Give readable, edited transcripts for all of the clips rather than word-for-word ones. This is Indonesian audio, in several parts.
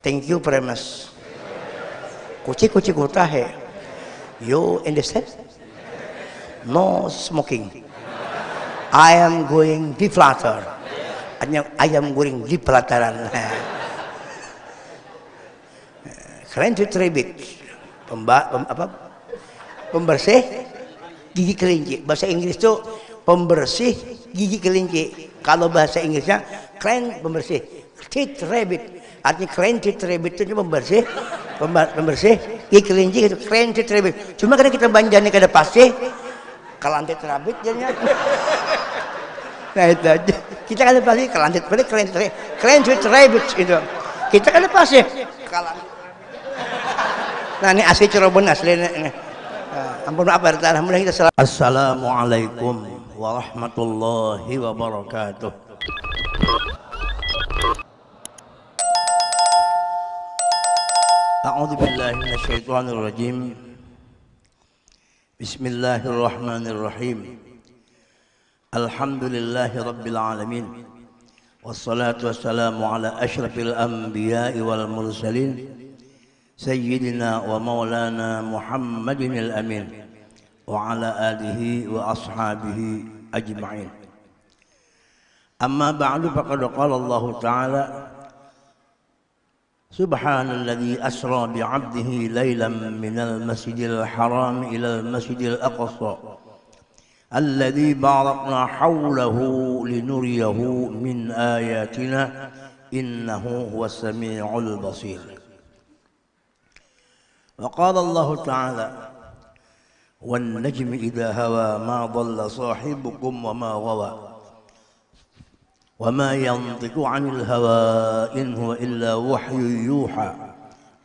Thank you very much. Kuci kutahe. You understand? No smoking. I am going di flutter. I am going di pelataran. Cleanse rabbit. Pembersih gigi kelinci. Bahasa Inggris itu pembersih gigi kelinci. Kalau bahasa Inggrisnya cleanse pembersih. Teeth rabbit. Artinya cleanse teeth rabbit itu pembersih gigi kelinci itu cleanse teeth rabbit. Cuma karena kita banjani kada pasti kelantit rabbit jadinya. Nah itu aja. Kita kada pasti kelantit cleanse teeth rabbit itu. Kita kada pasti kelantit. Nah ini asli Cirebon asli ini. Ampun maaf ya, mudah kita salam. Assalamualaikum warahmatullahi wabarakatuh. A'udzu billahi minasyaitonir rajim. Bismillahirrahmanirrahim. Alhamdulillahi rabbil alamin. Wassalatu wassalamu ala asyrafil anbiya'i wal mursalin. Sayyidina wa maulana Muhammadin al-amin wa ala alihi wa ashabihi ajma'in. Amma ba'du faqad qala Allah ta'ala Subhanalladzi asra bi'abdihi laylan minal masjidil haram ilal masjidil aqsa alladzi barakna hawlahu linuriyahu min ayatina innahu huwas sami'ul basir. وقال الله تعالى والنجم إذا هوى ما ضل صاحبكم وما غوى وما ينطق عن الهوى إن هو إلا وحي يوحى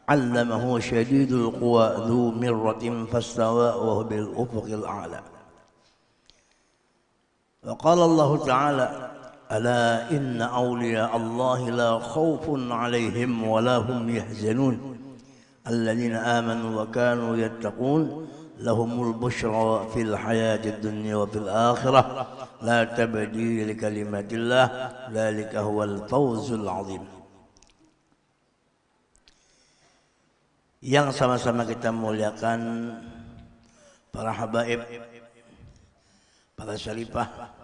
علمه شديد القوى ذو مرة فاستوى وهو بالأفق الأعلى. وقال الله تعالى ألا إن أولياء الله لا خوف عليهم ولا هم يحزنون الذين آمنوا وكانوا يتقون لهم البشرى في الحياة الدنيا وفي الآخرة لا تبديل لكلمات الله ذلك هو الفوز العظيم. Yang sama-sama kita muliakan para habaib, para syarifah,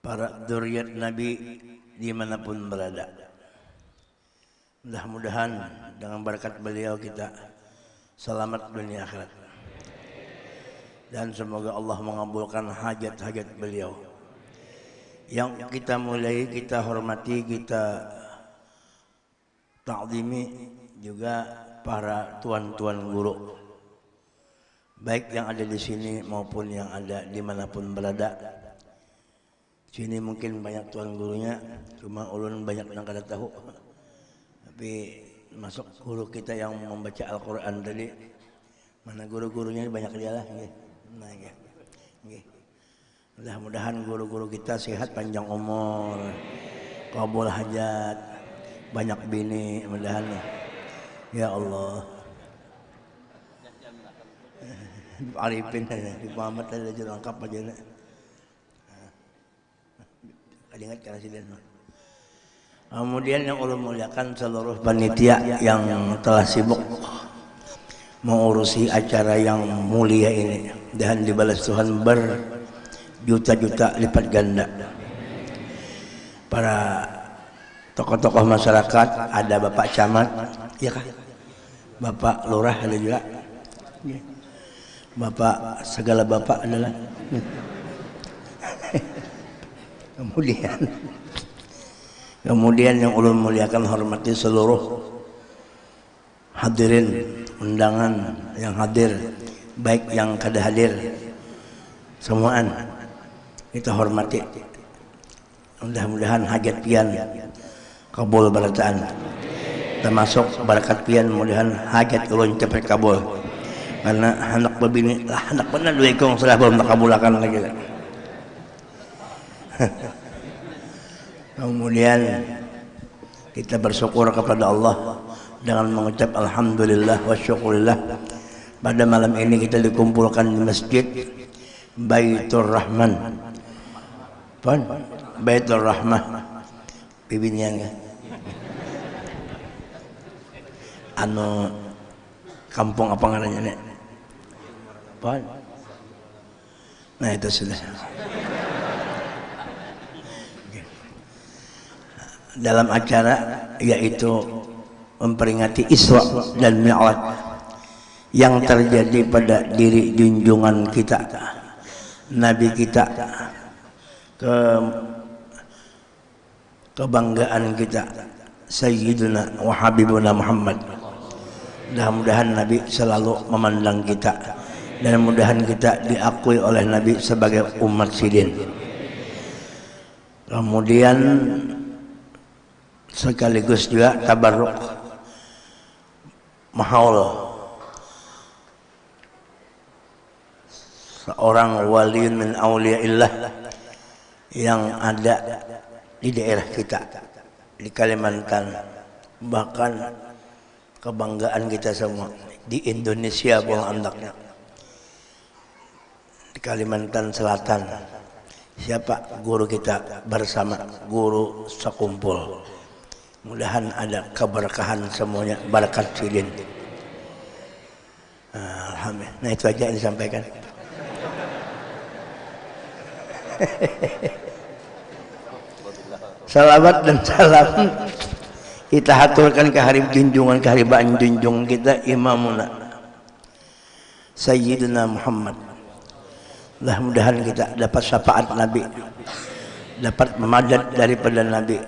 para dzurriyyat Nabi dimanapun berada. Mudah-mudahan dengan berkat beliau kita selamat dunia akhirat. Dan semoga Allah mengabulkan hajat-hajat beliau. Yang kita mulai, kita hormati, kita ta'zimi juga para tuan-tuan guru. Baik yang ada di sini maupun yang ada dimanapun berada. Sini mungkin banyak tuan gurunya, cuma ulun banyak yang kada tahu. Tapi masuk guru kita yang membaca Al-Quran tadi, mana guru-gurunya banyak dia lah. Nah, mudah-mudahan guru-guru kita sehat, panjang umur, kabul hajat, banyak bini, mudahan ya Allah. Arifin di Muhammad ada lengkap aja nak. Ingat karena siden. Kemudian yang ulun muliakan seluruh panitia yang telah sibuk mengurusi acara yang mulia ini dan dibalas Tuhan berjuta-juta lipat ganda. Para tokoh-tokoh masyarakat, ada Bapak Camat, ya kah? Bapak Lurah ada juga. Bapak segala bapak adalah. Kemudian yang ulun muliakan hormati seluruh hadirin undangan yang hadir, baik yang kada hadir, semuaan kita hormati. Mudah-mudahan hajat pian kabul barataan, termasuk barakat pian mudahan hajat ulun cepat kabul. Karena anak babini lah anak benar dua ikong sudah belum nakabulakan lagi. Kemudian kita bersyukur kepada Allah dengan mengucap alhamdulillah wa syukurillah. Pada malam ini kita dikumpulkan di Masjid Baitur Rahman. Baitur Rahmah. Bibinnya enggak? anu kampung apa ngarannya nek? Apa? Nah itu sudah. Dalam acara yaitu memperingati Isra dan Mi'raj yang terjadi pada diri junjungan kita, Nabi kita, kebanggaan kita, Sayyiduna wa Habibuna Muhammad. Mudah-mudahan Nabi selalu memandang kita dan mudahan kita diakui oleh Nabi sebagai umat sidin. Kemudian sekaligus juga tabarruk mahaul seorang wali min auliyaillah yang ada di daerah kita di Kalimantan, bahkan kebanggaan kita semua di Indonesia pun andaknya di Kalimantan Selatan. Siapa guru kita bersama guru sekumpul, mudahan ada keberkahan semuanya, barakat sidin. Alhamdulillah. Nah itu aja yang disampaikan. Salawat dan salam kita haturkan ke hari junjungan, ke hari baan junjung kita imamuna Sayyidina Muhammad. Mudah-mudahan kita dapat syafaat Nabi, dapat madad daripada Nabi,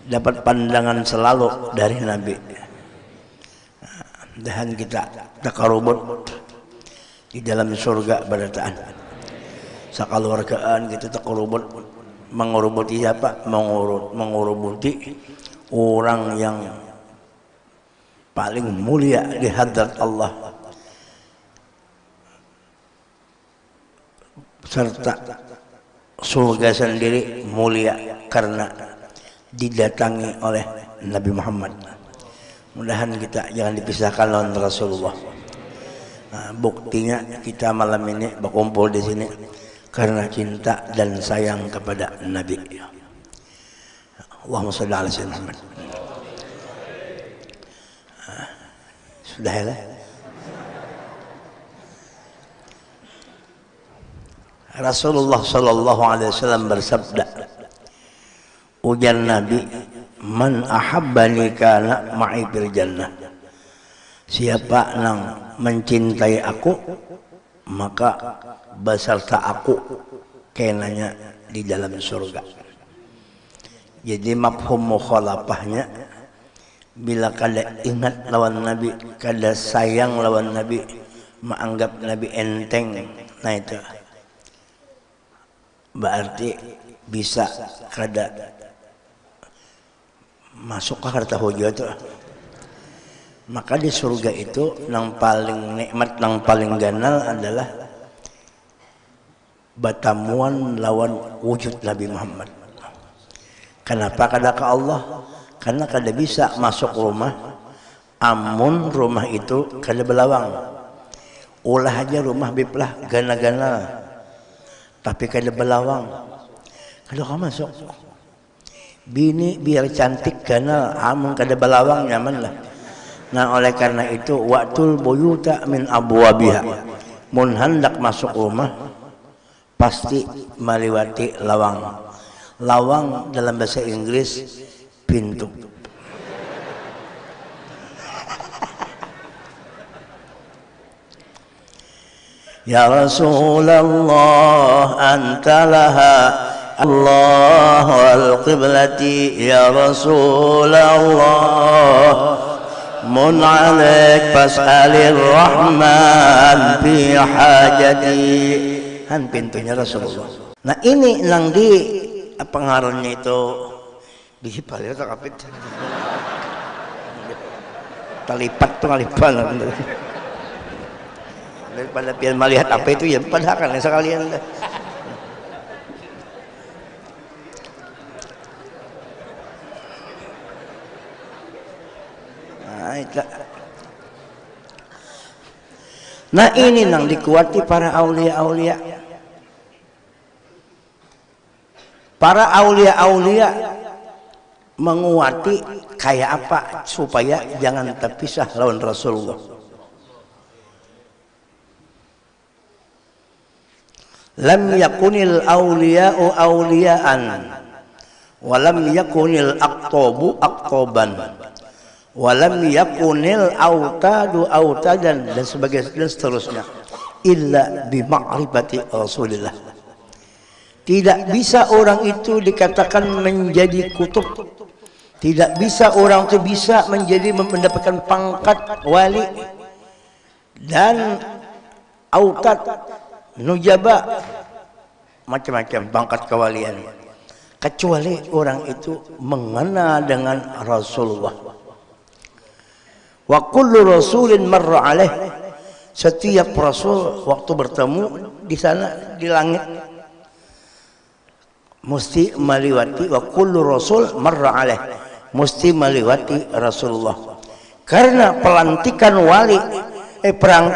dapat pandangan selalu dari Nabi. Dan kita takarubut di dalam surga barataan. Sakaluargaan kita takarubut, mengurubuti siapa? Mengurubuti orang yang paling mulia di hadrat Allah, serta surga sendiri mulia karena didatangi oleh Nabi Muhammad. Mudahan kita jangan dipisahkan lawan Rasulullah. Nah, buktinya kita malam ini berkumpul di sini karena cinta dan sayang kepada Nabi. Allahumma shalli ala sayyidina Muhammad. Sudah ya. Rasulullah sallallahu alaihi wasallam bersabda, ujar Nabi, man ahabbani kana ma'i fil jannah. Siapa yang mencintai aku, maka beserta aku kenanya di dalam surga. Jadi mafhum mukhalafahnya, bila kada ingat lawan Nabi, kada sayang lawan Nabi, menganggap Nabi enteng, nah itu berarti bisa kada masuk ke harta hujat. Maka di surga itu yang paling nikmat, yang paling ganal adalah batamuan lawan wujud Nabi Muhammad. Kenapa kada ke Allah? Karena kada bisa masuk rumah amun rumah itu kada belawang. Ulah aja rumah biplah gana-gana tapi kada belawang, kada ka masuk. Bini biar cantik gana amun kada belawang nyaman lah. Nah oleh karena itu waqtul buyuta min abwabiha, mun hendak masuk rumah pasti meliwati lawang. Lawang dalam bahasa Inggris pintu. Ya Rasulullah anta laha Allah wal qiblati ya Rasulullah mun alaik fas'alir rahman fi hajati. Han pintunya Rasulullah. Nah ini nang di pengaruhnya itu dihipal tak kapit talipat tuh ngalipan daripada pian melihat apa itu ya padahal sekalian dah. Nah ini nang dikuati para aulia-aulia. Para aulia-aulia menguati kayak apa supaya jangan terpisah lawan Rasulullah. Lam yakunil awliya'u awliya'an wa lam yakunil aqtabu aqtaban wa lam yakunil autadu autadan dan seterusnya illa bi ma'rifati Rasulillah. Tidak bisa orang itu dikatakan menjadi kutub, tidak bisa orang itu bisa menjadi mendapatkan pangkat wali dan autad, nujaba, macam-macam pangkat kewalian, kecuali orang itu mengenal dengan Rasulullah. Wa kullu rasulin marra alaih, setiap rasul waktu bertemu di sana di langit mesti meliwati, wa kullu rasul marra alaih, mesti meliwati Rasulullah. Karena pelantikan wali,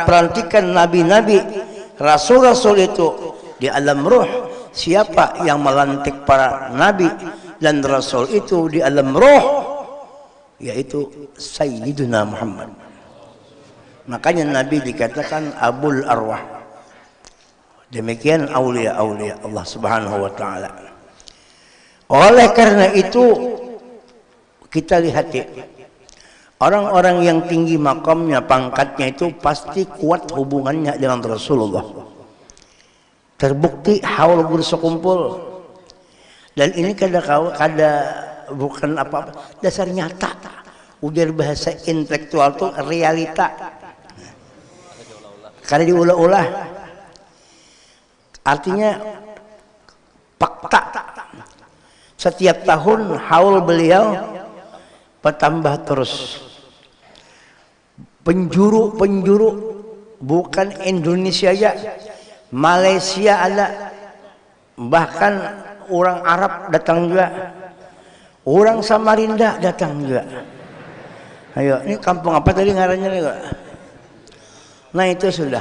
pelantikan nabi-nabi, rasul-rasul itu di alam ruh. Siapa yang melantik para nabi dan rasul itu di alam ruh? Yaitu Sayyiduna Muhammad. Makanya Nabi dikatakan Abul Arwah. Demikian aulia-aulia Allah Subhanahu wa taala. Oleh karena itu kita lihat ya, orang-orang yang tinggi makamnya, pangkatnya itu pasti kuat hubungannya dengan Rasulullah. Terbukti haul bersekumpul. Dan ini kada bukan apa-apa, dasar nyata. Udah bahasa intelektual tuh realita. Kada diulah-ulah. Artinya fakta. Setiap tahun haul beliau bertambah terus. Penjuru-penjuru bukan Indonesia aja, Malaysia ada, bahkan orang Arab datang juga, orang Samarinda datang juga. Ayo, ini kampung apa tadi ngarannya nih? Nah itu sudah.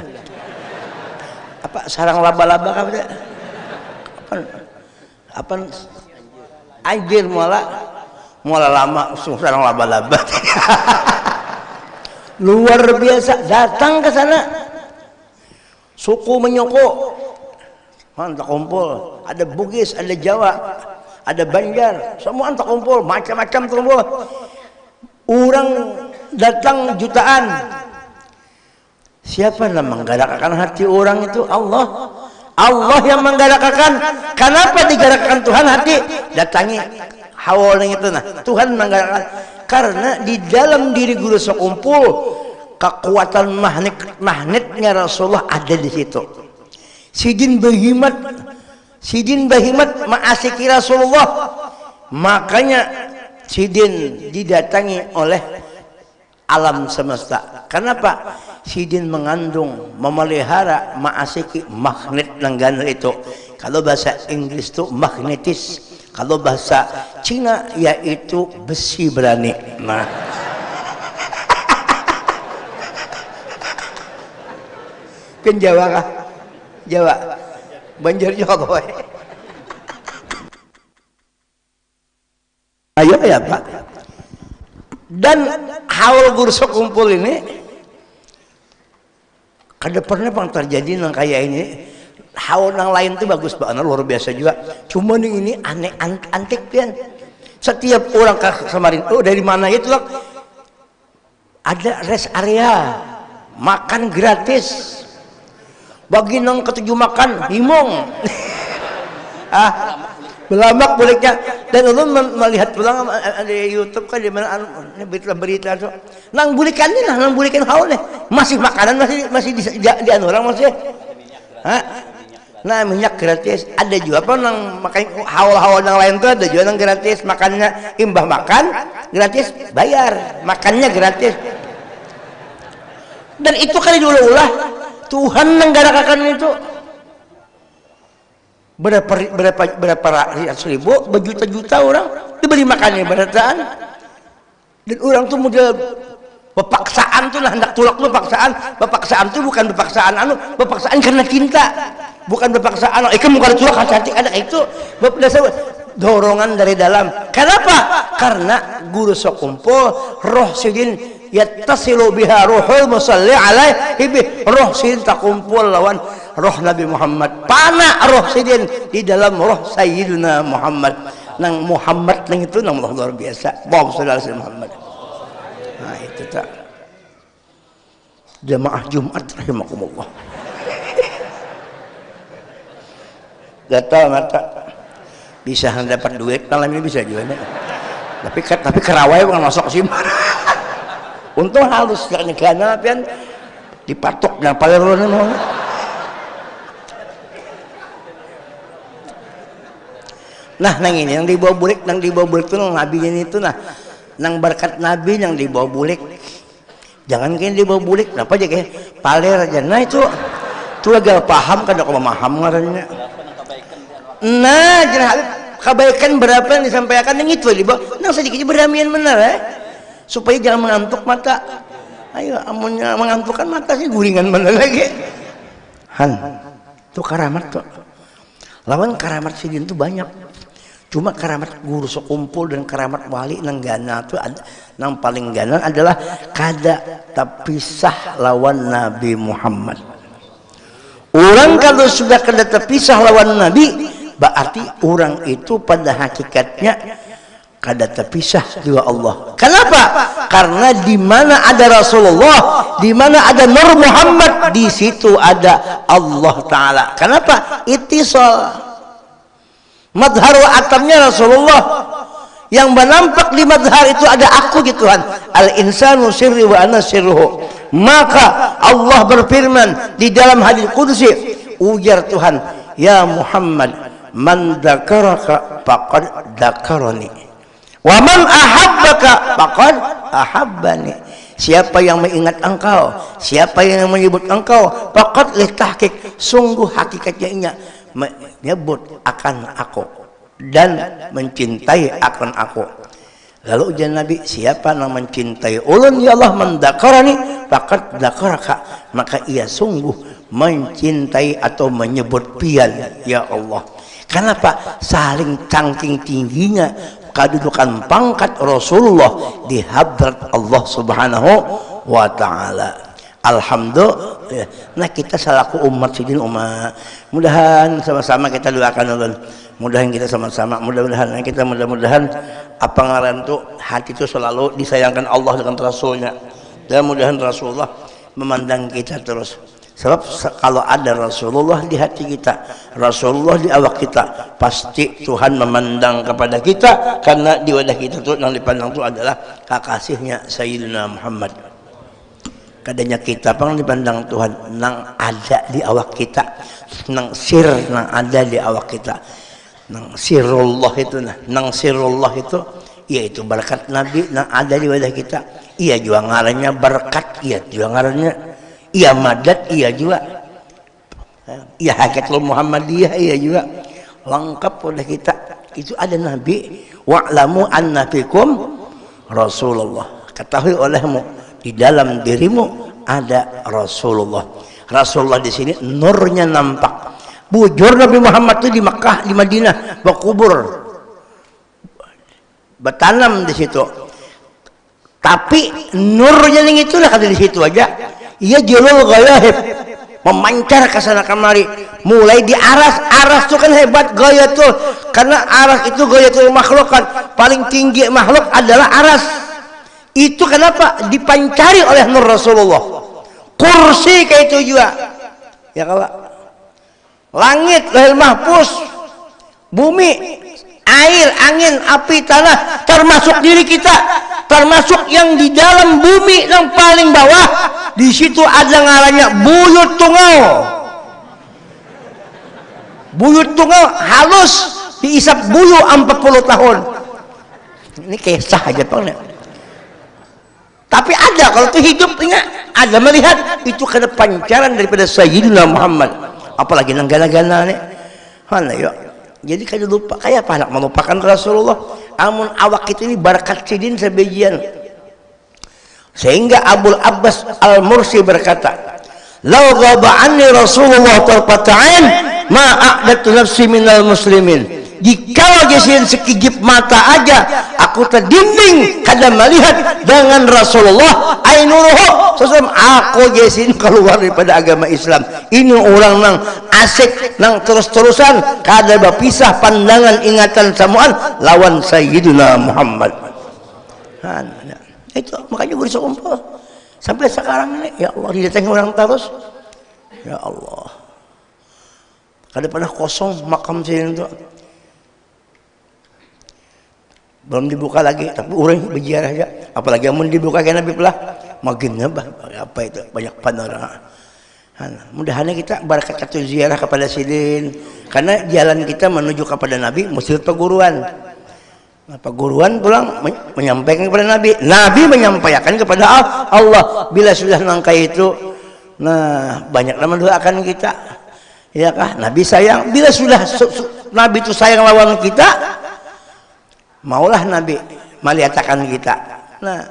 Apa sarang laba-laba apa? Apa? Anjir mola lama sarang laba-laba. Luar biasa, datang ke sana. Suku menyoko, mantap kumpul. Ada Bugis, ada Jawa, ada Banjar, semua mantap kumpul, macam-macam kumpul. Orang datang jutaan. Siapa yang menggerakkan hati orang itu? Allah. Allah yang menggerakkan. Kenapa digerakkan Tuhan hati? Datangi haul yang itu nah. Tuhan menggerakkan. Karena di dalam diri guru sekumpul kekuatan magnetnya Rasulullah ada di situ. Sidin Bahimat ma'asiki Rasulullah. Makanya Sidin didatangi oleh alam semesta. Kenapa? Sidin mengandung, memelihara ma'asiki magnet lenggana itu. Kalau bahasa Inggris itu magnetis. Kalau bahasa Cina yaitu besi berani. Nah, kan Jawa kah? Jawa, Banjar Jawa. Ayo ya Pak. Dan haul gursok kumpul ini kada pernah pang terjadi nang kayak ini. Haul nang lain tuh bagus banget, luar biasa juga. Cuma ini aneh antik pian. Setiap orang ke Samarinda, oh dari mana itu loh? Ada rest area, makan gratis. Bagi nang ketujuh makan, himong. Belamak bolehnya. Dan ulun melihat pulang di YouTube kan di mana berita itu. Nang bulikannya nang bulikan haul nih. Masih makanan masih di orang masih. Nah minyak gratis ada juga apa nang makan haul-haul yang lain tuh ada juga nang gratis makannya imbah makan gratis bayar makannya gratis. Dan itu kali dulu ulah Tuhan menggerakkan itu berapa ratus ribu berjuta-juta orang diberi makannya berataan. Dan orang tuh model bepaksaan tuh lah hendak tulak tuh bepaksaan tuh bukan bepaksaan karena cinta, bukan bepaksaan kamu kalau tulak cantik ada itu dasar dorongan dari dalam. Kenapa? Karena guru sok kumpul, roh sidin yattasilu biha ruhul musalli alaihi, roh sidin tak kumpul lawan roh Nabi Muhammad. Pana roh sidin di dalam roh Sayyidina Muhammad. Nang Muhammad nang itu nang luar biasa. Allahumma shalli ala Muhammad. Nah itu tak. Jamaah Jumat rahimakumullah. Gatal mata. Bisa dapat duit malam ini bisa juga nih. Tapi kerawai bukan masuk sih. Untung halus karena pian dipatok dan palerone mau. Nah, nang ini yang dibawa bulik itu nang nabi ini itu nang berkat nabi yang dibawa bulik. Jangan kayak dibawa bulik, kenapa aja kayak paler aja. Nah itu agak paham kan aku memaham ngarannya. Nah, jangan kebaikan berapa yang disampaikan yang itu dibawa. Nang sedikit beramian benar supaya jangan mengantuk mata. Ayo, amunnya mengantukkan mata sih gulingan mana lagi. Itu karamat tuh. Lawan karamat sidin itu banyak. Cuma karamat guru sekumpul dan karamat wali nang gana itu nang paling gana adalah kada terpisah lawan Nabi Muhammad. Orang kalau sudah kada terpisah lawan Nabi, berarti orang itu pada hakikatnya kada terpisah dengan Allah. Kenapa? Karena di mana ada Rasulullah, di mana ada Nur Muhammad, di situ ada Allah Taala. Kenapa? Ittisal. Madhar wa atamnya Rasulullah. Yang menampak di madhar itu ada aku gitu Tuhan. Al insanu sirri wa ana sirruhu. Maka Allah berfirman di dalam hadis qudsi, ujar Tuhan, ya Muhammad, man dzakaraka faqad dzakarani. Wa man ahabbaka faqad ahabbani. Siapa yang mengingat engkau, siapa yang menyebut engkau, faqad litahqiq, sungguh hakikatnya menyebut akan aku dan mencintai akan aku. Lalu ujian Nabi, siapa yang mencintai ulun ya Allah mendakarani faqad dakaraka, maka ia sungguh mencintai atau menyebut pian ya Allah. Kenapa? Saling cangking tingginya kedudukan pangkat Rasulullah di hadrat Allah Subhanahu wa taala. Alhamdulillah. Nah kita selaku umat sidin umat, mudahan sama-sama kita doakan ulun. Mudahan kita sama-sama, mudah-mudahan apa ngaran tuh hati itu selalu disayangkan Allah dengan Rasulnya. Dan mudahan Rasulullah memandang kita terus. Sebab kalau ada Rasulullah di hati kita, Rasulullah di awak kita, pasti Tuhan memandang kepada kita, karena di wadah kita tuh yang dipandang itu adalah kekasihnya Sayyidina Muhammad. Kadanya kita pang dipandang Tuhan nang ada di awak kita, nang sir nang ada di awak kita, nang sirullah itu nang sirullah itu yaitu berkat Nabi nang ada di wadah kita. Iya juga ngarannya berkat, iya juga ngarannya iya madat, iya juga iya hakikat Muhammadiyah, iya juga lengkap oleh kita. Itu ada Nabi, wa'lamu anna fikum Rasulullah, ketahui olehmu di dalam dirimu ada Rasulullah. Rasulullah di sini nurnya nampak. Bujur Nabi Muhammad itu di Makkah, di Madinah, berkubur, bertanam di situ. Tapi nurnya yang itulah ada di situ aja. Ia jalul ghayaib, memancar ke sana kemari. Mulai di aras itu kan hebat gaya tuh, karena aras itu gaya tuh makhluk kan paling tinggi makhluk adalah aras. Itu kenapa dipancari oleh Nur Rasulullah. Kursi kayak itu juga ya kalau langit, lahir mahfuz, bumi, air, angin, api, tanah, termasuk diri kita, termasuk yang di dalam bumi yang paling bawah, di situ ada ngarannya buyut tunggal. Buyut tunggal halus diisap buyu 40 tahun. Ini kisah aja Pak. Tapi ada kalau itu hidupnya ada melihat itu karena pancaran daripada Sayyidina Muhammad. Apalagi nang gana-gana nih. Mana yuk. Jadi kayak lupa, kayak apa nak melupakan Rasulullah? Amun awak itu ini barakat sidin sebagian. Sehingga Abul Abbas Al-Mursi berkata, "Lau ghaba anni Rasulullah tarfata'in ma a'datu nafsi minal muslimin." jika gesin sekijip mata aja aku terdinding kada melihat dengan Rasulullah ainuruhu sesem aku gesin keluar daripada agama Islam. Ini orang nang asik nang terus-terusan kada berpisah pandangan ingatan samuan lawan Sayyidina Muhammad. Itu makanya gue disumpah sampai sekarang ini ya Allah didatangi orang terus ya Allah kada pernah kosong makam sini itu belum dibuka lagi tapi orang berziarah aja apalagi amun dibuka kayak Nabi pelah makin apa itu banyak panorama. Mudah-mudahan kita berkat kata ziarah kepada sidin karena jalan kita menuju kepada Nabi mesti peguruan. Nah, peguruan pulang menyampaikan kepada Nabi. Nabi menyampaikan kepada Allah. Bila sudah nangkai itu, nah banyak nama doakan kita. Ya kah? Nabi sayang. Bila sudah Nabi itu sayang lawan kita, maulah Nabi melihatkan kita. Nah,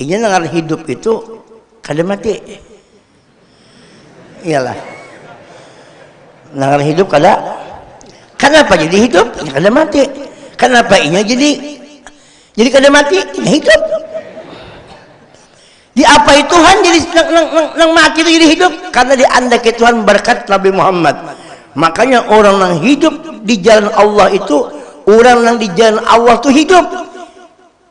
ini dengan hidup itu kada mati. Iyalah. Dengan hidup kada. Kenapa jadi hidup? Ya kada mati. Kenapa ini jadi kada mati ini hidup diapai Tuhan jadi nang mati itu jadi hidup karena diandaki Tuhan berkat Nabi Muhammad. Makanya orang yang hidup di jalan Allah itu orang yang di jalan Allah itu hidup.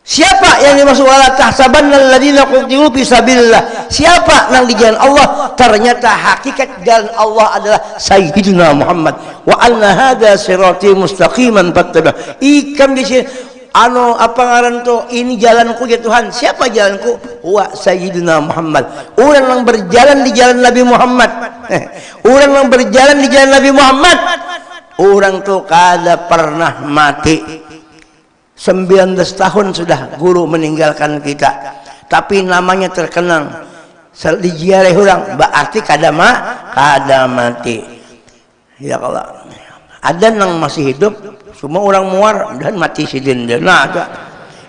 Siapa yang dimaksud wala tahsabannal ladzina qutilu fi sabilillah, siapa yang di jalan Allah ternyata hakikat jalan Allah adalah Sayyidina Muhammad. Wa anna hadza sirati mustaqiman fattabi. Ikam di sini apa ngaran to ini jalanku ya Tuhan. Siapa jalanku? Wa Sayyidina Muhammad. Orang yang berjalan di jalan Nabi Muhammad. Orang yang berjalan di jalan Nabi Muhammad. Orang tuh kada pernah mati. 19 tahun sudah guru meninggalkan kita, tapi namanya terkenang diziarah orang berarti kada mati. Ya kalau ada yang masih hidup semua orang muar dan mati sidin nah ada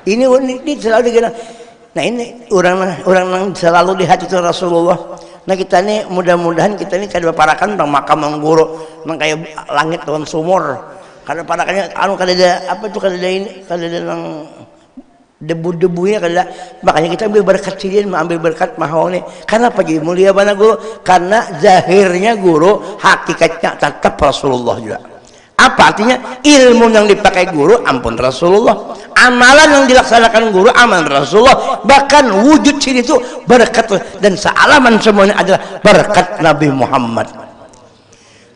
ini selalu dikenal. Nah ini orang yang selalu di hati itu Rasulullah. Nah kita ini mudah-mudahan kita ini kada parakan tentang makam guru nang kayak langit tuan sumur. Karena padakannya kada ada apa itu kada ada ini kada ada nang debu-debunya kada. Makanya kita ambil berkat sidin ambil berkat mahone. Kenapa jadi mulia bana guru? Karena zahirnya guru hakikatnya tetap Rasulullah juga. Apa artinya? Ilmu yang dipakai guru ampun Rasulullah, amalan yang dilaksanakan guru amalan Rasulullah, bahkan wujud sini itu berkat dan sealaman semuanya adalah berkat Nabi Muhammad.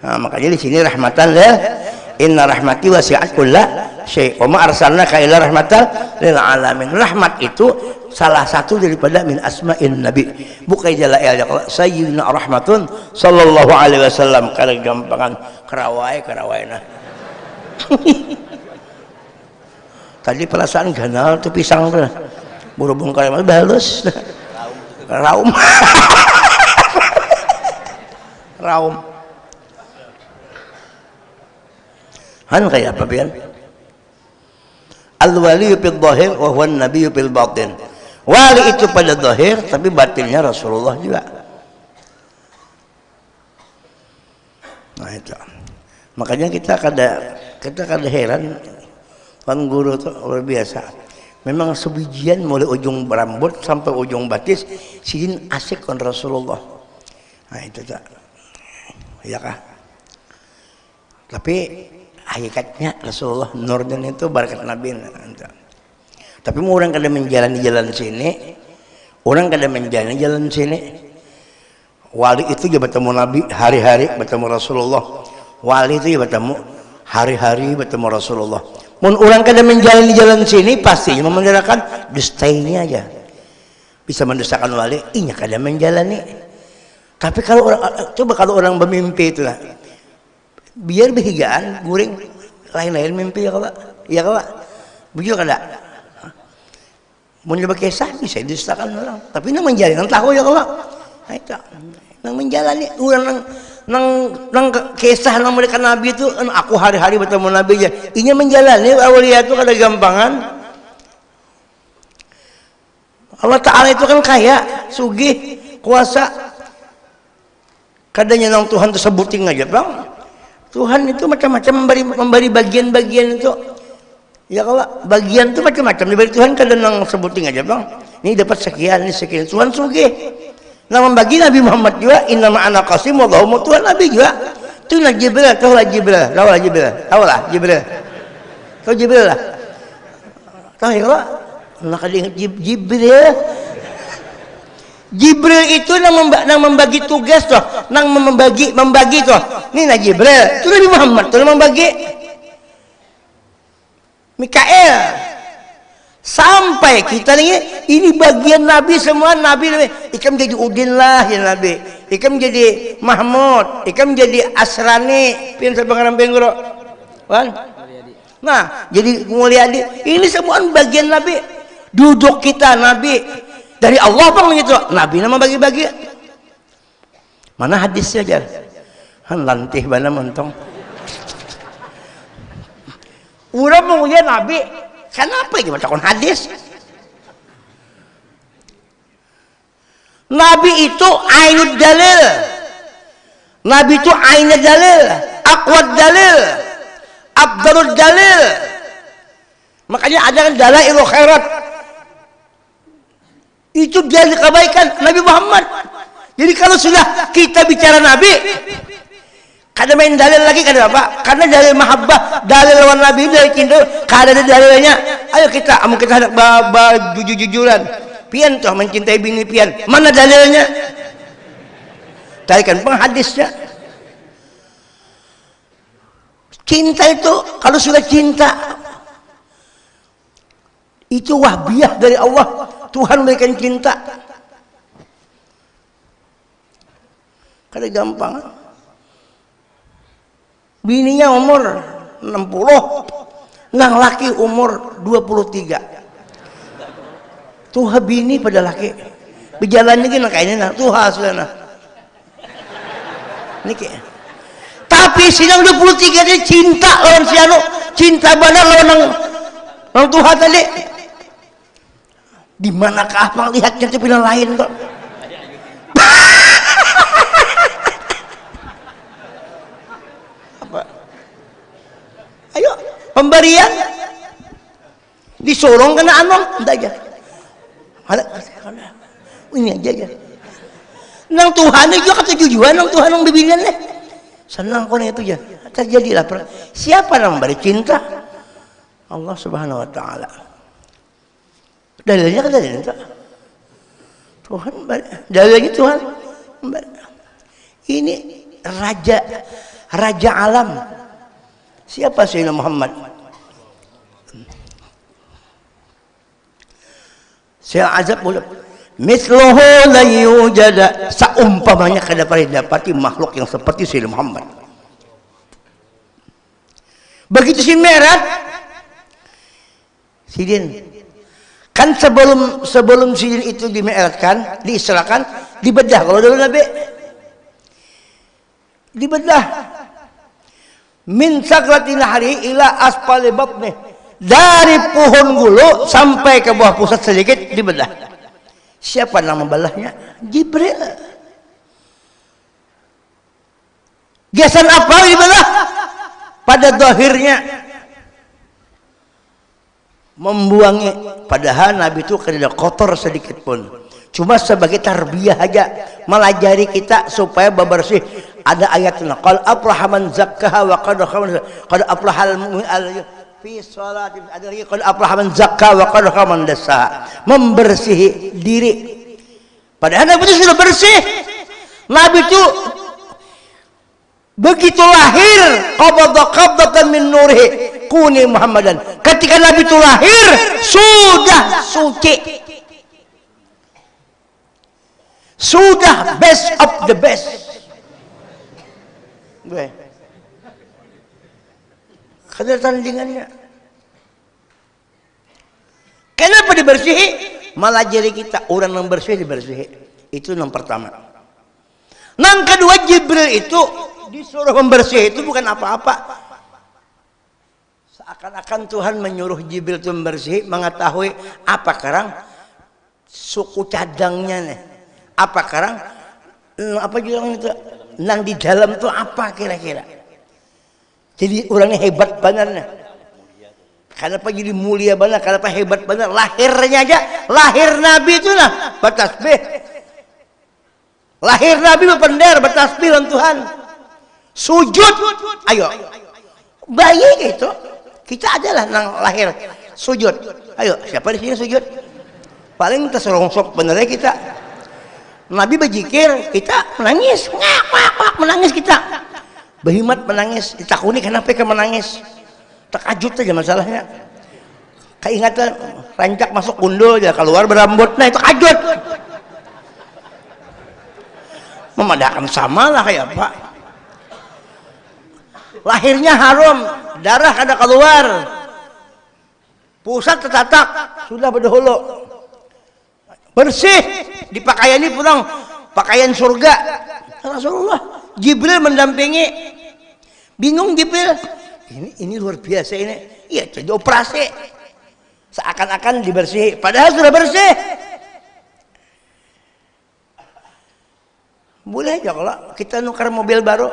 Nah, makanya di sini rahmatan inna rahmati wasi'at kulla syai' wa ma arsalnaka illa rahmatan lil alamin. Rahmat itu salah satu daripada min asma'in nabi. Bukan jala ya sayyidina rahmatun sallallahu alaihi wasallam kada gampangan kerawai-kerawaina. Tadi perasaan ganal tuh pisang tuh. Buru-buru kaya balus. Raum. Raum. Han kayak apa pian? Al-wali fil zahir wa huwa an-nabiy fil batin. Wali itu pada zahir tapi batinnya Rasulullah juga. Nah itu. Makanya kita kada heran kan guru itu luar biasa. Memang sebijian mulai ujung rambut sampai ujung batis sidin asik kan Rasulullah. Nah itu tak. Ya kah? Tapi hakikatnya Rasulullah nurnya itu berkat Nabi. Tapi orang kada menjalani jalan sini, orang kada menjalani jalan sini. Wali itu juga bertemu Nabi hari-hari bertemu Rasulullah. Wali itu juga bertemu hari-hari bertemu Rasulullah. Mun orang kada menjalani jalan sini pastinya memenderakan dustainya aja. Bisa mendustakan wali, inya kada menjalani. Tapi kalau orang coba kalau orang bermimpi itu lah. Biar behigaan guring lain-lain mimpi ya kalau begitu kada mau coba kisah bisa didustakan orang tapi nang menjalani nang tahu ya kalau itu nang menjalani orang nang kisah nang mereka Nabi itu aku hari-hari bertemu Nabi aja inya menjalani awliya itu kada gampangan. Allah Ta'ala itu kan kaya sugih kuasa kadanya nang Tuhan tersebut aja bang. Tuhan itu macam-macam memberi bagian-bagian itu. Ya kalau bagian itu macam-macam diberi Tuhan, kadang nang sebutin aja bang. Ini dapat sekian, ini sekian. Tuhan sugih. Nah membagi Nabi Muhammad juga. Innama ana qasim wallahu Tuhan Nabi juga. Itu lah Jibril, tahu lah Jibril, tahu lah Jibril, tahu lah Jibril. Tahu Jibril lah. Tahu ya kalau nak ingat Jibril. Jibril itu nang membagi tugas toh, nang membagi toh. Ini nah Jibril, itu Nabi Muhammad tuh membagi. Mikael sampai kita ini bagian Nabi semua, Nabi ikam jadi Udin lah ya Nabi, ikam jadi Mahmud, ikam jadi Asrani, pian sepengaran penggoro kan. Nah jadi Mulyadi, ini semua bagian Nabi. Duduk kita Nabi dari Allah bang gitu, Nabi nama bagi-bagi. Mana hadisnya jar? Han lantih bana mentong. Urang menguja Nabi, kenapa ini bacakan hadis? Nabi itu ainul dalil, Nabi itu ainul dalil, aqwad dalil, afdalul dalil. Makanya ada dalailul khairat, itu dalil kebaikan Nabi Muhammad. Jadi kalau sudah kita bicara Nabi, kada main dalil lagi, kada apa? Karena dalil mahabbah, dalil lawan Nabi, dalil cinta, kada ada dalilnya. Ayo kita, amun kita hendak jujur-jujuran, pian toh mencintai bini pian, mana dalilnya? Tarikan penghadisnya. Cinta itu, kalau sudah cinta, itu wahbiah dari Allah. Tuhan memberikan cinta. Kada gampang. Bininya umur 60, nang laki umur 23. Tuha bini pada laki. Berjalan lagi nak kainnya nak tuha sudah. Niki. Tapi sinang 23 dia cinta lawan si anu, cinta benar lawan nang tuha tadi. Di manakah melihatnya tapi lain kok. Ayo pemberian disorong kena anong enggak aja ini aja nang Tuhan juga kata tujuan nang Tuhan nang bimbingan nih senang kau itu ya terjadilah siapa yang memberi cinta? Allah Subhanahu Wa Taala. Dalilnya kan dalilnya Tuhan, dalilnya Tuhan. Ini raja alam. Siapa Sayyidina Muhammad? Saya azab boleh. Mithluhu la yujada, seumpamanya kada pernah dapati makhluk yang seperti Sayyidina Muhammad. Begitu si Mi'raj, Sidin. Kan sebelum Sidin itu di-mi'rajkan, diisrakan, dibedah kalau dulu Nabi. Dibedah. Min sakratin hari ila asfali batni, dari pohon gulu sampai ke bawah pusat sedikit dibelah. Siapa nama belahnya? Jibril. Gesan apa dibelah? Pada zahirnya membuangi, padahal Nabi itu tidak kotor sedikit pun, cuma sebagai tarbiyah aja, melajari kita supaya bersih. Ada ayatnya qad aflaha man zakkaha wa qad aflahal mu'min fi sholati, ada lagi qad aflaha man zakka wa qad khaba man dassaha, membersihi diri. Padahal Nabi itu sudah bersih. Nabi itu begitu lahir qabdatan min nurihi kuni Muhammadan, ketika Nabi itu lahir sudah suci, sudah best of the best. Kadar tandingannya. Kenapa dibersihi? Malah jadi kita orang yang bersih dibersihi. Itu yang pertama. Yang kedua, Jibril itu disuruh membersih itu bukan apa-apa. Seakan-akan Tuhan menyuruh Jibril itu membersih, mengetahui apa karang suku cadangnya nih, apa karang apa bilang itu nang di dalam itu apa kira-kira. Jadi orangnya hebat banget. Kenapa jadi mulia banget? Kenapa hebat banget? Lahirnya aja, lahir Nabi itu lah bertasbih. Lahir Nabi berpender bertasbih lawan Tuhan. Sujud, ayo. Bayi gitu. Kita adalah nang lahir sujud. Ayo, siapa di sini sujud? Paling terserongsok benernya kita. Nabi berzikir, kita menangis, ngak, menangis kita. Behimat menangis, ditakuni kenapa kita menangis? Terkajut aja masalahnya. Keingatan rancak masuk gundul aja keluar berambut, nah itu kajut. Memadakan sama lah kayak apa? Lahirnya haram, darah kada keluar. Pusat tertatak, sudah berdahulu. Bersih, dipakaiani pulang pakaian surga. Rasulullah, Jibril mendampingi. Bingung Jibril. Ini luar biasa ini. Iya, jadi operasi. Seakan-akan dibersih, padahal sudah bersih. Boleh aja kalau kita nukar mobil baru,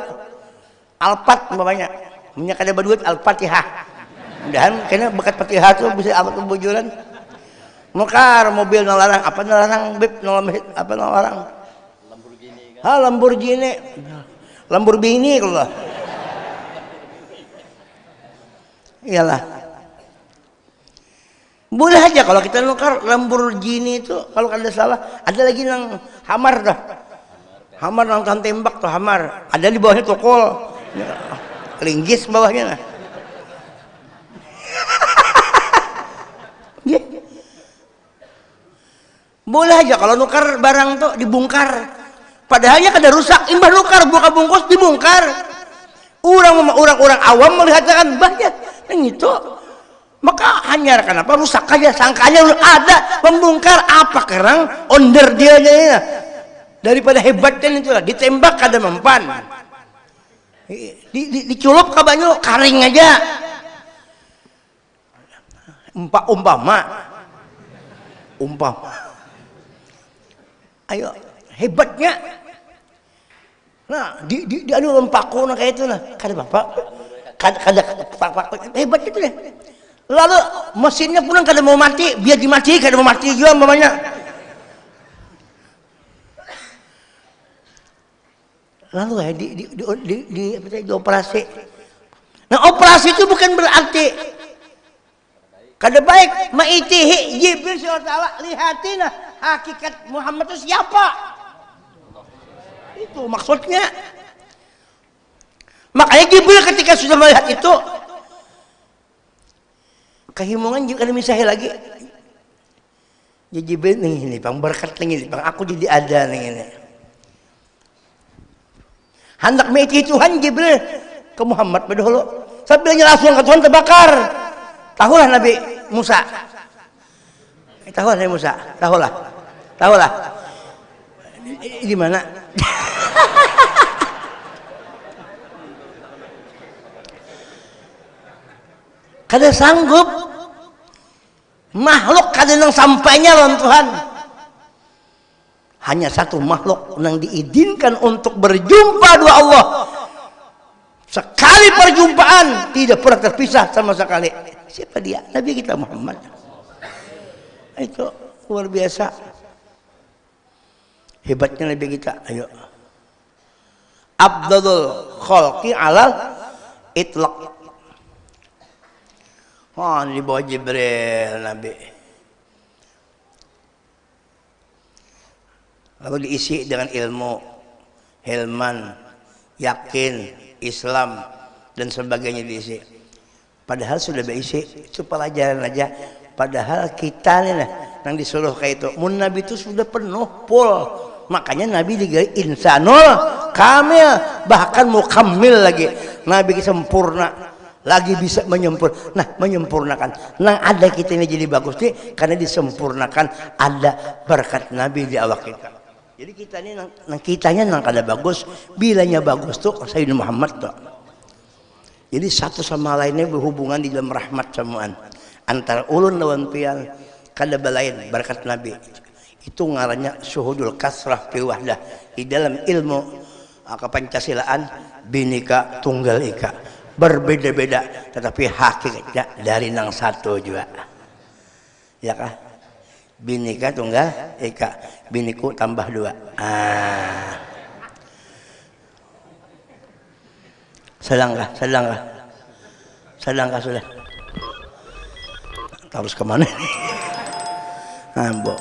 Alphard umpamanya, punya kada berduit Al-Fatihah. Mudahan kayaknya bekat Fatihah tuh bisa apa kebujuran. Nukar mobil nalarang, apa nalarang beb, apa nalarang? Lamborghini. Ha, Lamborghini. Lamborghini kalau. Iyalah. Boleh aja kalau kita nukar Lamborghini itu, kalau kada salah, ada lagi nang Hamar dah. Hamar nang tembak tuh Hamar. Ada di bawahnya tokol. Linggis bawahnya. Yeah. Boleh aja kalau nukar barang tuh dibongkar. Padahalnya kada rusak, imbah nukar buka bungkus dibongkar. Orang awam melihatkan bahaya yang itu, maka hanya kenapa rusak aja, sangkanya ada pembongkar apa kerang onder dia aja daripada hebatnya itu lah ditembak kada mempan, diculup ke banyu karing aja. Umpama ayo hebatnya. Nah, di anu lempaku nah kayak itu nah. Kada bapak. Kada hebat gitu deh. Lalu mesinnya pun kada mau mati, biar dimati kada mau mati juga mamanya. Lalu ya di operasi. Nah, operasi itu bukan berarti kada baik. Ma'itihi Jibril SWT lihatina hakikat Muhammad itu siapa? Itu maksudnya. Makanya Jibril ketika sudah melihat itu kehimungan juga misalnya lagi. Ya Jibril nih pang berkat nih pang aku jadi ada nih ini. Hendak mati Tuhan Jibril ke Muhammad dahulu. Sambilnya langsung ke Tuhan terbakar. Tahulah Nabi Musa. Tahulah Nabi Musa. Tahulah. Di mana? Kada sanggup makhluk kada nang sampainya lawan Tuhan. Hanya satu makhluk yang diizinkan untuk berjumpa dua Allah. Sekali perjumpaan tidak pernah terpisah sama sekali. Siapa dia? Nabi kita Muhammad. Itu luar biasa. Hebatnya Nabi kita. Ayo. Abdul khalqi alal itlaq. Oh, di bawah Jibril Nabi. Lalu diisi dengan ilmu, hilman, yakin, Islam dan sebagainya diisi. Padahal sudah berisi, itu pelajaran aja. Padahal kita nih nah, yang disuruh kayak itu. Mun Nabi itu sudah penuh full. Makanya Nabi digelar insanul kamil, bahkan mukammil lagi. Nabi sempurna. Lagi bisa menyempurnakan. Nah ada kita ini jadi bagus nih karena disempurnakan ada berkat Nabi di awak kita. Jadi kita ini kitanya nang kada bagus, bilanya bagus tuh Sayyidina Muhammad tuh. Jadi satu sama lainnya berhubungan di dalam rahmat samaan. Antara ulun lawan pian kada balain berkat Nabi. Itu ngarannya syuhudul kasrah fil wahdah. Di dalam ilmu kepancasilaan Bhinneka Tunggal Ika. berbeda-beda, tetapi hakikatnya dari nang satu juga. Ya kah? Binika tunggal ika, biniku tambah 2. Sedangkah sudah. Terus kemana?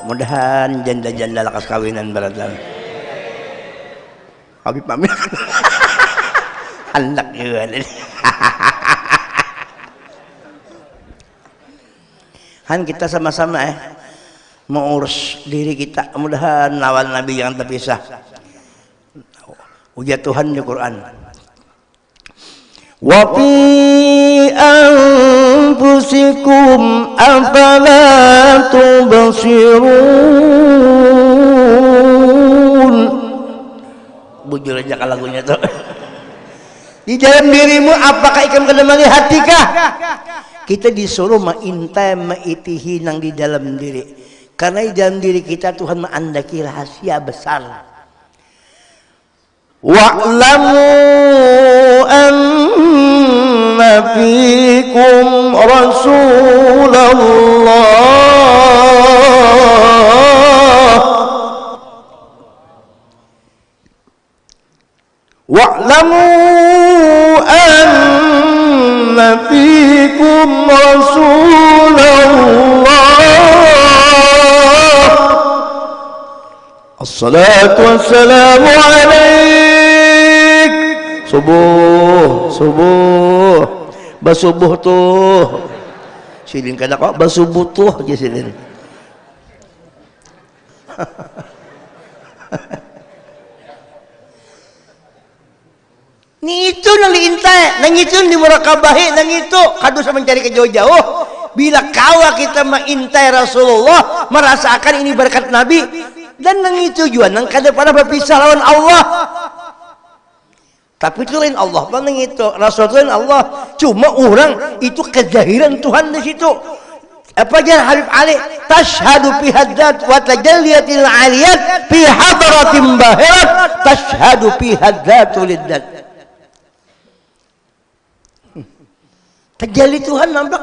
Mudahan janda-janda lakas kawinan beratan. Habib pamit. Anak juga. Han kita sama-sama mengurus diri kita, mudahan lawan Nabi jangan terpisah. Ujian Tuhan di Quran. Wa fi anfusikum afala tubsirun. Bujur aja kalau lagunya tuh. Di dalam dirimu apakah ikam kada melihat hatikah? Kita disuruh mengintai meitihi nang di dalam diri. Karena di dalam diri kita Tuhan mengandaki rahasia besar. Wa'lamu anna fikum Rasulullah. Wa'lamu anna fikum Rasulullah. Assalatu wassalamu alaik. Subuh basubuh tuh silin kada kok basubuh tuh aja silin. Ni itu nang diintai, nang itu di murakabahi, nang itu kadu sama mencari ke jauh-jauh. Bila kawa kita mengintai Rasulullah, merasakan ini berkat Nabi, dan nang itu juga nang kada pada berpisah lawan Allah. Tapi itu lain Allah, nang itu Rasul itu lain Allah. Cuma orang itu kezahiran Tuhan di situ. Apa aja Habib Ali tashhadu fi hadat wa tajalliyatil aliyat fi hadratin bahirat tashhadu fi hadatul liddat. Tajalli Tuhan nampak,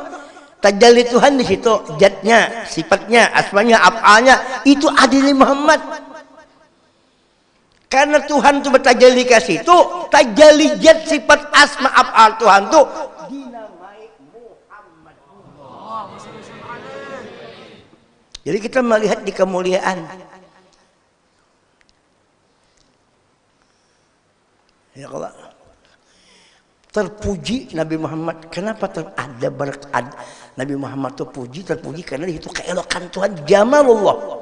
tajalli Tuhan di situ, zatnya, sifatnya, asmanya, af'alnya itu adil Muhammad. Karena Tuhan itu bertajalli ke situ, tajalli zat, sifat, asma, af'al Tuhan itu dinamai Muhammad. Jadi kita melihat di kemuliaan. Ya Allah. Terpuji Nabi Muhammad. Kenapa ada berkat Nabi Muhammad itu puji, terpuji karena itu keelokan Tuhan, jamalullah.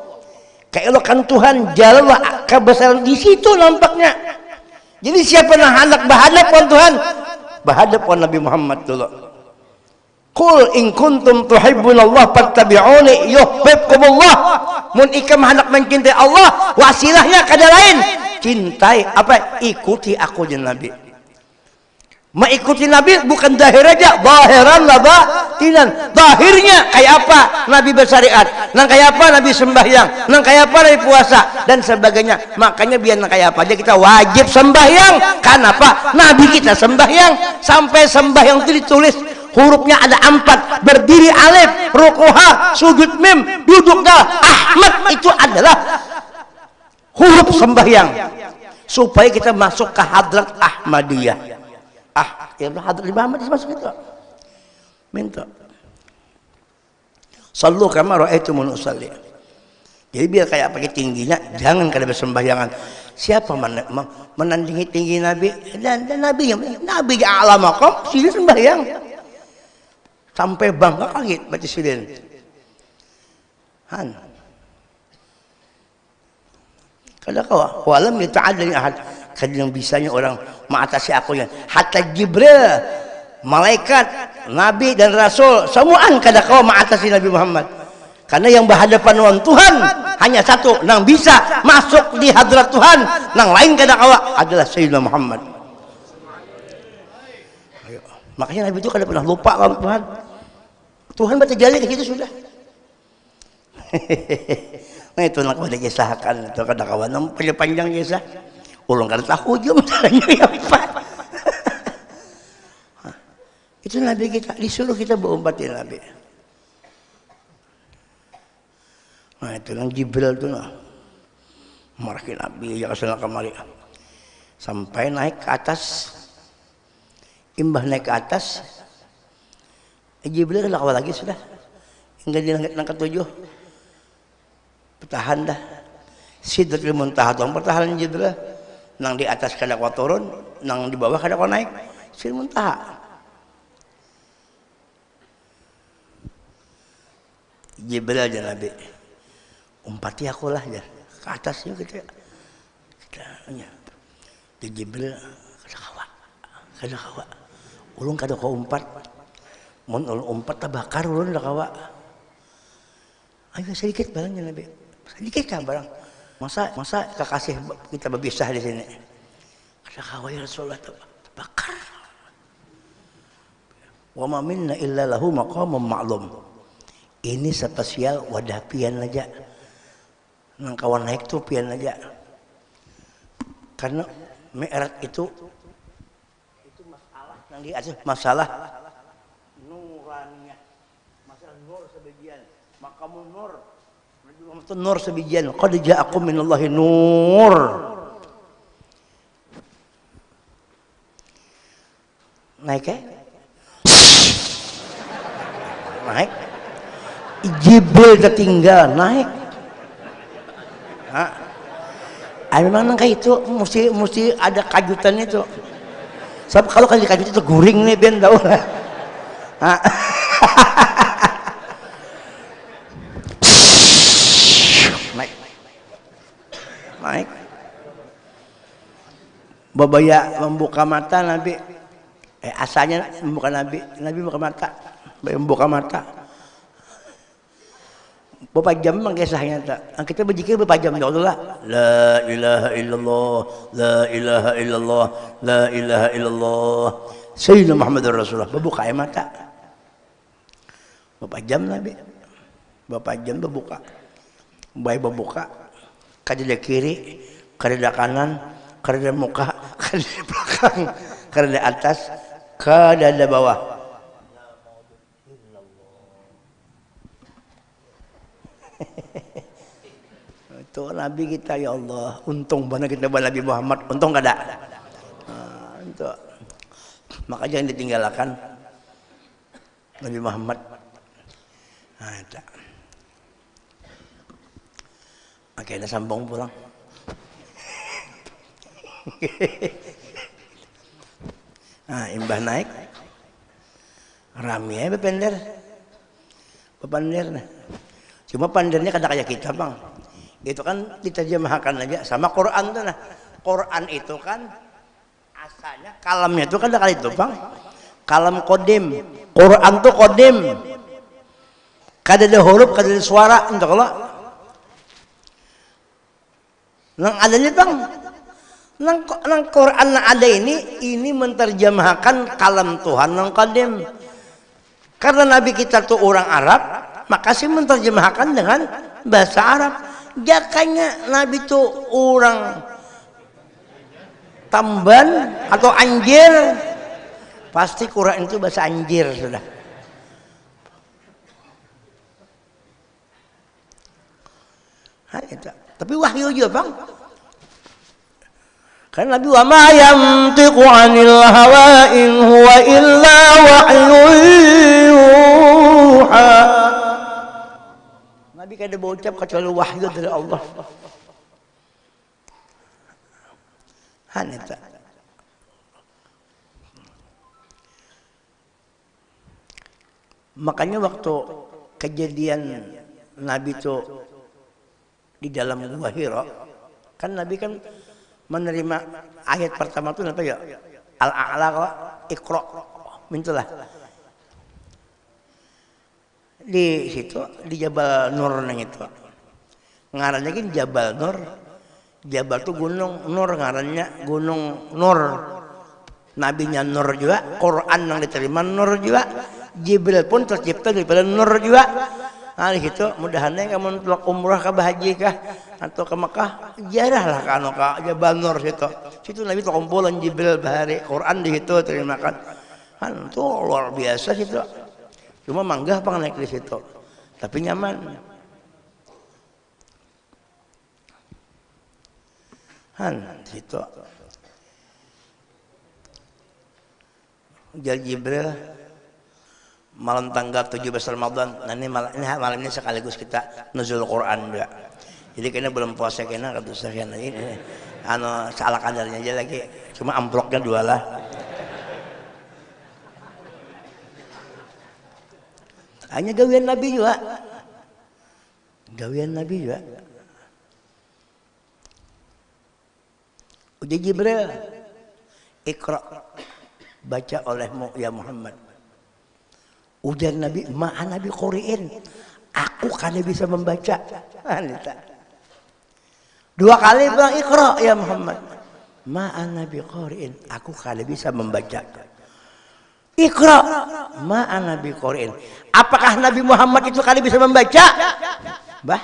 Keelokan Tuhan, jalallah, kebesaran di situ nampaknya. Jadi siapa yang hendak berhadapan Tuhan? Berhadapan Nabi Muhammad dulu. Qul in kuntum tuhibbunallah fattabi'uni yuhibbukumullah. Mun ikam hendak mencintai Allah, wasilahnya kada lain. Cintai apa? Ikuti aku jeung Nabi. Mengikuti Nabi bukan zahir aja, zahiran lah batinan. Zahirnya kayak apa Nabi bersyariat, nang kayak apa Nabi sembahyang, nang kayak apa Nabi puasa dan sebagainya. Makanya biar nang kayak apa aja kita wajib sembahyang. Kenapa? Nabi kita sembahyang, sampai sembahyang itu ditulis hurufnya ada 4, berdiri alif, rukuha, sujud mim, duduk dal. Ahmad itu adalah huruf sembahyang supaya kita masuk ke hadrat Ahmadiyah. Ya hadrat Muhammad masuk itu. Minta. Sallu kama ra'aitumuni usalli. Jadi biar kayak pakai tingginya, jangan kada bersembahyangan. Siapa menandingi tinggi Nabi? Dan Nabi a'la maqam, sini sembahyang. Sampai bangga kaget baca silin. Han. Kada kau walam yata'addani ahad. Kadang bisanya orang mengatasi aku yang hatta Jibril, malaikat, Nabi dan Rasul semuaan kada kau mengatasi Nabi Muhammad. Karena yang berhadapan dengan Tuhan hanya satu, nang bisa masuk di hadrat Tuhan, nang lain kada kau adalah Sayyidina Muhammad. Makanya Nabi itu kada pernah lupa lawan Tuhan. Tuhan bertajalli ke situ sudah. Nah itu nak pada kisahkan itu kada kawan nang panjang kisah. Ulang kada tahu juga masalahnya apa. Itu Nabi kita, disuruh kita berompatin Nabi. Nah itu yang Jibril itu nah, marahin Nabi ya kesana kemari. Sampai naik ke atas, imbah naik ke atas, Jibril kan kawal lagi sudah. Hingga di langit ke-7. Bertahan dah. Sidratul Muntaha tuang bertahan Jibril. Nang di atas kada kau turun, nang di bawah kada kau naik. Sidratul Muntaha. Jibril aja Nabi. Umpati aku lah ya. Ke atasnya kita nya. Di Jibril kada kawa. Ulun kada kau umpat. Mun ulun umpat tabakar ulun kada kawa. Ayo sedikit barangnya Nabi. Sedikit kah barang. Masa kekasih kita berpisah di sini. Kada kawa ya Rasulullah tabakar. Wa ma minna illa lahu maqamun ma'lum. Ini spesial wadah pian aja. Nang kawan naik tuh pian aja. Karena Mi'raj itu masalah yang di atas masalah nurannya, masalah nur sebagian, maqamun nur, Nabi Muhammad itu nur sebagian. Qad ja'akum minallahi nur. Naik naik. Jibril tertinggal naik. Memang kayak itu mesti ada kajutan itu. Sebab kalau kajut itu guring nih ben tahu lah. Naik. Babaya membuka mata Nabi. Asalnya membuka Nabi membuka mata. Membuka mata. Berapa jam memang kisahnya tak? Kita berzikir berapa jam ya Allah? La ilaha illallah, la ilaha illallah, la ilaha illallah. Sayyidina Muhammadur Rasulullah. Berbuka mata. Berapa jam Nabi? Berapa jam berbuka? Baik berbuka. Kada kiri, kada kanan, kada muka, kada belakang, kada atas, kada bawah. Itu Nabi kita ya Allah, untung banget kita bawa Nabi Muhammad, untung gak ada. Itu maka jangan ditinggalkan Nabi Muhammad. Itu. Oke, ada sambung pulang. Imbah naik, rame ya bepender, nah. Cuma pandirnya kada kayak kita bang. Itu kan diterjemahkan aja sama Quran tuh nah. Quran itu kan asalnya kalamnya itu kan kali itu bang. Kalam kodim. Quran tuh kodim. Kada ada huruf, kada ada suara untuk Allah. Nang adanya bang. Nang Quran ada ini menterjemahkan kalam Tuhan nang kodim. Karena Nabi kita tuh orang Arab, maka sih menterjemahkan dengan bahasa Arab. Jakanya Nabi itu orang Tamban atau Anjir, pasti Quran itu bahasa Anjir sudah. Tapi wahyu juga bang. Karena Nabi wa ma yantiqu 'anil hawa in huwa illa wahyun yuha. Nabi kada berucap kecuali wahyu dari Allah. Hanita. Makanya waktu kejadian Nabi itu di dalam Gua Hira, kan Nabi kan menerima ayat pertama itu apa ya? Al-A'la Iqra mintulah. Di situ di Jabal Nur nang itu. Ngarannya kan Jabal Nur. Jabal itu gunung, Nur ngarannya Gunung Nur. Nabinya Nur juga, Quran yang diterima Nur juga. Jibril pun tercipta daripada Nur juga. Nah di situ mudahannya kamu untuk umrah ke haji kah atau ke Mekah, jarahlah kanu ke Jabal Nur situ. Situ Nabi kumpulan Jibril bahari Quran di situ terimakan. kan tuh luar biasa situ. Cuma manggah apa naik di situ, tapi nyaman. Han situ. Ujal Jibril malam tanggal 17 Ramadan. Nah ini malam ini sekaligus kita nuzul Quran juga. Jadi kayaknya belum puasa kayaknya kata Ustaz ini salah kadarnya aja lagi. Cuma amploknya 2 lah. Hanya gawian Nabi juga. Gawian Nabi juga. Uji Jibril, Iqra, baca olehmu ya Muhammad. Ujian Nabi, ma'a Nabi Quri'in, aku kada bisa membaca. 2 kali bilang Iqra ya Muhammad, ma'a Nabi Quri'in, aku kada bisa membaca. Iqra, ma'a Nabi Quri'in. Apakah Nabi Muhammad itu kada bisa membaca? Bah,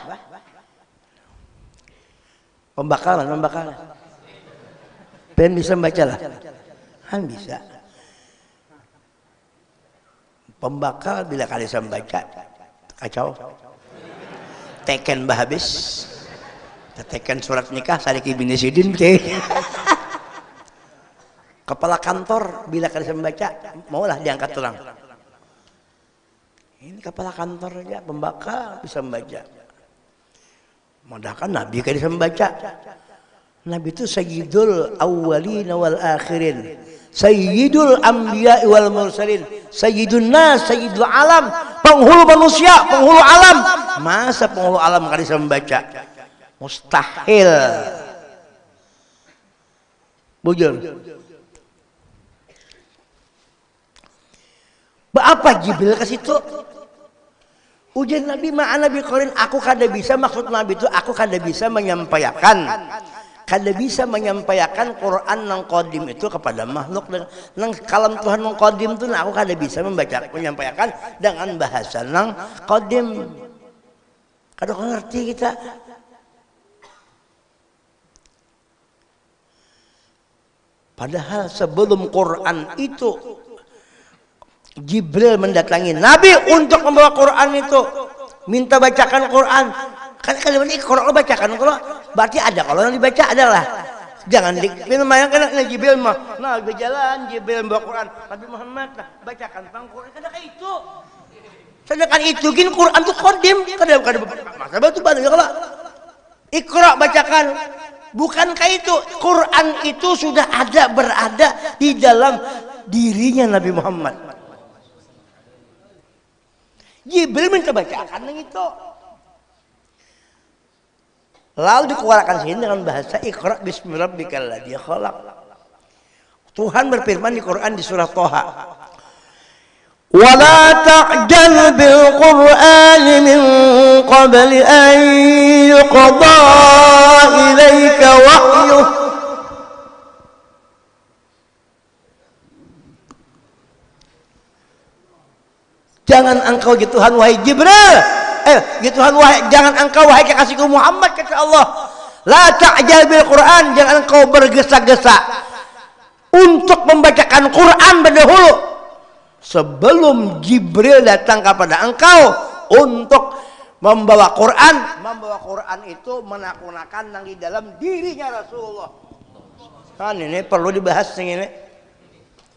pembakalan. Pengen bisa membaca lah, kan bisa. Pembakal bila kali bisa membaca, kacau. Teken bah habis, teken surat nikah Sadiki bin Sidin. Kepala kantor bila kali bisa membaca, maulah diangkat tulang. Ini kepala kantor aja, pembakal bisa membaca. Modalkan Nabi kali bisa membaca. Nabi itu sayyidul awwalin wal akhirin, sayyidul anbiya wal mursalin, sayyidun nas, sayyidul alam, penghulu manusia, penghulu alam. Masa penghulu alam kan bisa membaca? Mustahil. Bujur. Apa Jibril ke situ? Ujian Nabi ma'an Nabi Quri'in, aku kada bisa, maksud Nabi itu aku kada bisa menyampaikan. Kada bisa menyampaikan Quran nang qadim itu kepada makhluk, nang kalam Tuhan nang qadim itu aku kada bisa menyampaikan dengan bahasa nang qadim. Kada ngerti kita. Padahal sebelum Quran itu Jibril mendatangi Nabi untuk membawa Quran itu, minta bacakan Quran. Kan kalimat Iqra bacakan, kalau berarti ada, kalau yang dibaca adalah jangan dimayangkan Jibril mah nah berjalan Jibril membawa Quran, Nabi Muhammad nah bacakan Quran, kadang itu sedangkan itu gin Quran tuh qadim, kadang masa batu balik kalau Iqra bacakan. Bukankah itu Quran itu sudah ada, berada di dalam dirinya Nabi Muhammad. Jibril minta bacakan yang itu. Lalu dikeluarkan sini dengan bahasa Iqra bismi rabbikal ladzi khalaq. Tuhan berfirman di Quran di surah Thaha, "Wala ta'jal bil Qur'ani min qabli an yuqda ilaika wahyuh." Jangan engkau ya Tuhan wahai Jibril, ya Tuhan wahai, jangan engkau wahai kekasihku Muhammad, kata Allah, la ta'jal bil Quran, jangan engkau bergesa-gesa untuk membacakan Quran berdahulu sebelum Jibril datang kepada engkau untuk membawa Quran. Membawa Quran itu menakunakan yang di dalam dirinya Rasulullah. Kan ini perlu dibahas ini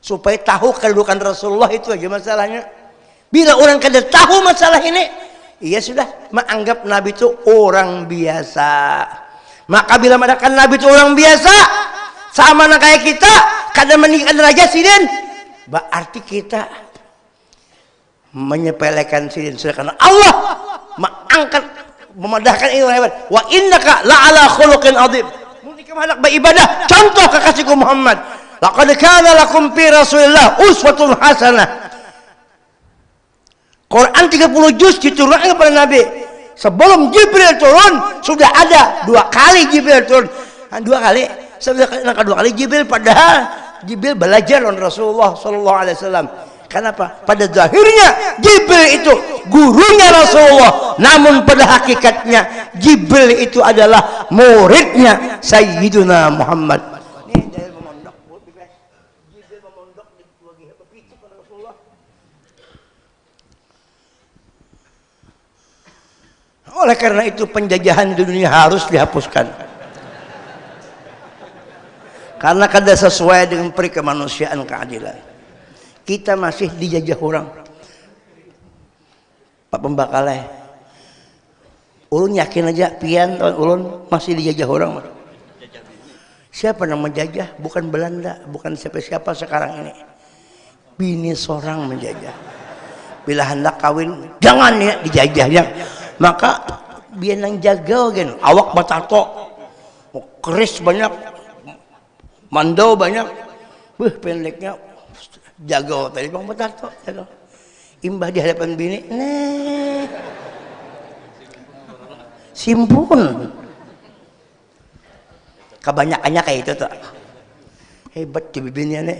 supaya tahu kedudukan Rasulullah, itu aja masalahnya. Bila orang kada tahu masalah ini, ia sudah menganggap Nabi itu orang biasa. Maka bila mengatakan Nabi itu orang biasa, sama kayak kita, kada meninggikan derajat sidin, berarti kita menyepelekan sidin. Sedangkan Allah mengangkat, memandahkan ilmu hebat. Wa innaka la'ala khuluqin adzim. Mungkin hendak beribadah, contoh kekasihku Muhammad. Laqad kana lakum fi Rasulillah uswatun hasanah. Quran 30 juz diturunkan kepada Nabi. Sebelum Jibril turun sudah ada 2 kali Jibril turun. 2 kali. Sebenarnya 2 kali Jibril, padahal Jibril belajar oleh Rasulullah sallallahu alaihi wasallam. Kenapa? Pada zahirnya Jibril itu gurunya Rasulullah, namun pada hakikatnya Jibril itu adalah muridnya Sayyiduna Muhammad. Ini dari memondok, Jibril memondok di Oleh karena itu penjajahan di dunia harus dihapuskan. Karena kada sesuai dengan peri kemanusiaan keadilan. Kita masih dijajah orang. Pak Pembakalai. Ulun yakin aja pian tahun ulun masih dijajah orang. Siapa yang menjajah? Bukan Belanda, bukan siapa-siapa sekarang ini. Bini seorang menjajah. Bila hendak kawin, jangan ya dijajahnya. Maka biar nang jaga gen, awak batato, keris banyak, mandau banyak, pendeknya jaga tadi bang batato, jaga. Imbah di hadapan bini, nih, simpun. Kebanyakannya kayak itu tuh, hebat di bininya nih,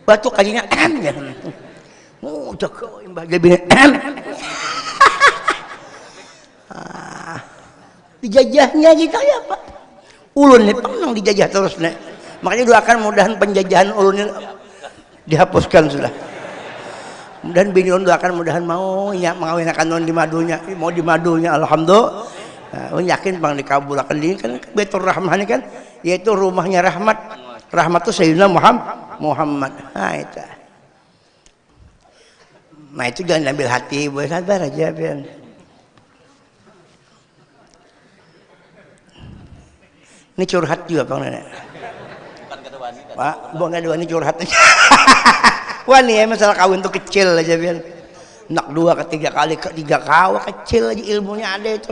batuk kajinya, jaga imbah di bini. Dijajahnya kita ya Pak. Ulun nih pernah dijajah terus nih. Makanya doakan mudahan penjajahan ulun dihapuskan sudah. Mudahan bini ulun doakan mudahan mau mengawinkan non di madunya, mau di madunya alhamdulillah. Ulun yakin bang dikabulkan ini kan Baitur Rahmah ini kan yaitu rumahnya rahmat. Rahmat itu Sayyidina Muhammad. Nah itu jangan ambil hati, boleh sabar aja biar. Ini curhat juga Bang Nenek. Bukan kata wanita. Pak, bukan kata wanita curhat aja. Wani ya masalah kawin tuh kecil aja biar. Nak 2 ke 3 kali ke 3 kawa kecil aja ilmunya ada itu.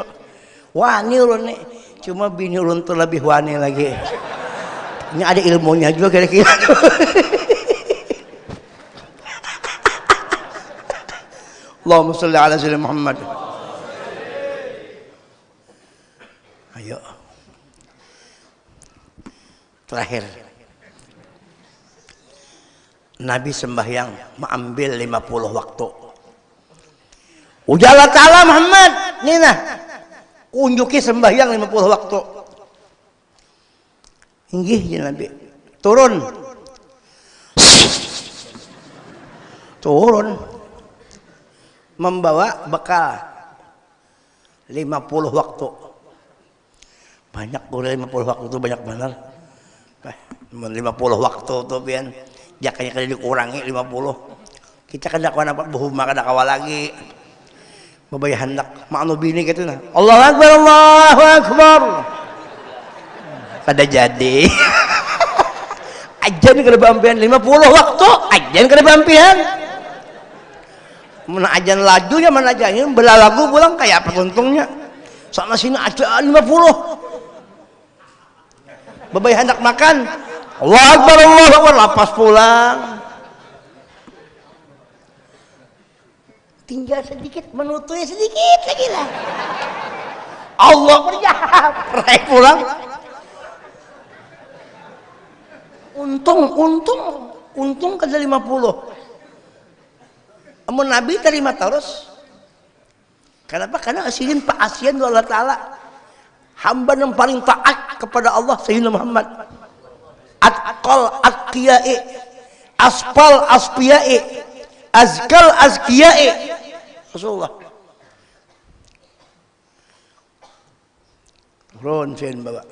Wani ulun nih. Cuma bini ulun tuh lebih wani lagi. Ini ada ilmunya juga kira-kira. Allahumma sholli ala sayyidina Muhammad. Ayo. Terakhir, Nabi sembahyang mengambil 50 waktu. Ujalah ta'ala Muhammad, Nina, unjuki sembahyang 50 waktu. Inggih ya Nabi, turun, membawa bekal 50 waktu. Banyak boleh 50 waktu itu banyak benar. 50 waktu tuh pian jakanya kada dikurangi 50 kita kada kawan apa buhuma kada kawa lagi babay hendak maanu bini gitu nah Allahu Akbar kada jadi ajan kada bampian 50 waktu ajan kada bampian mana ajan lajunya mana ajan belalagu pulang kayak apa untungnya sana sini aja 50 babay hendak makan Allahu Akbar, lapas pulang. Tinggal sedikit, menutupnya sedikit lagi lah. Allah berjahap, raih pulang. Untung kada 50. Amun Nabi terima terus. Kenapa? Karena asilin Pak Asian Allah Ta'ala. Hamba yang paling taat kepada Allah Sayyidina Muhammad. Atqal atqiyai aspal aspiyai azkal azkiyai Rasulullah turun sen bawa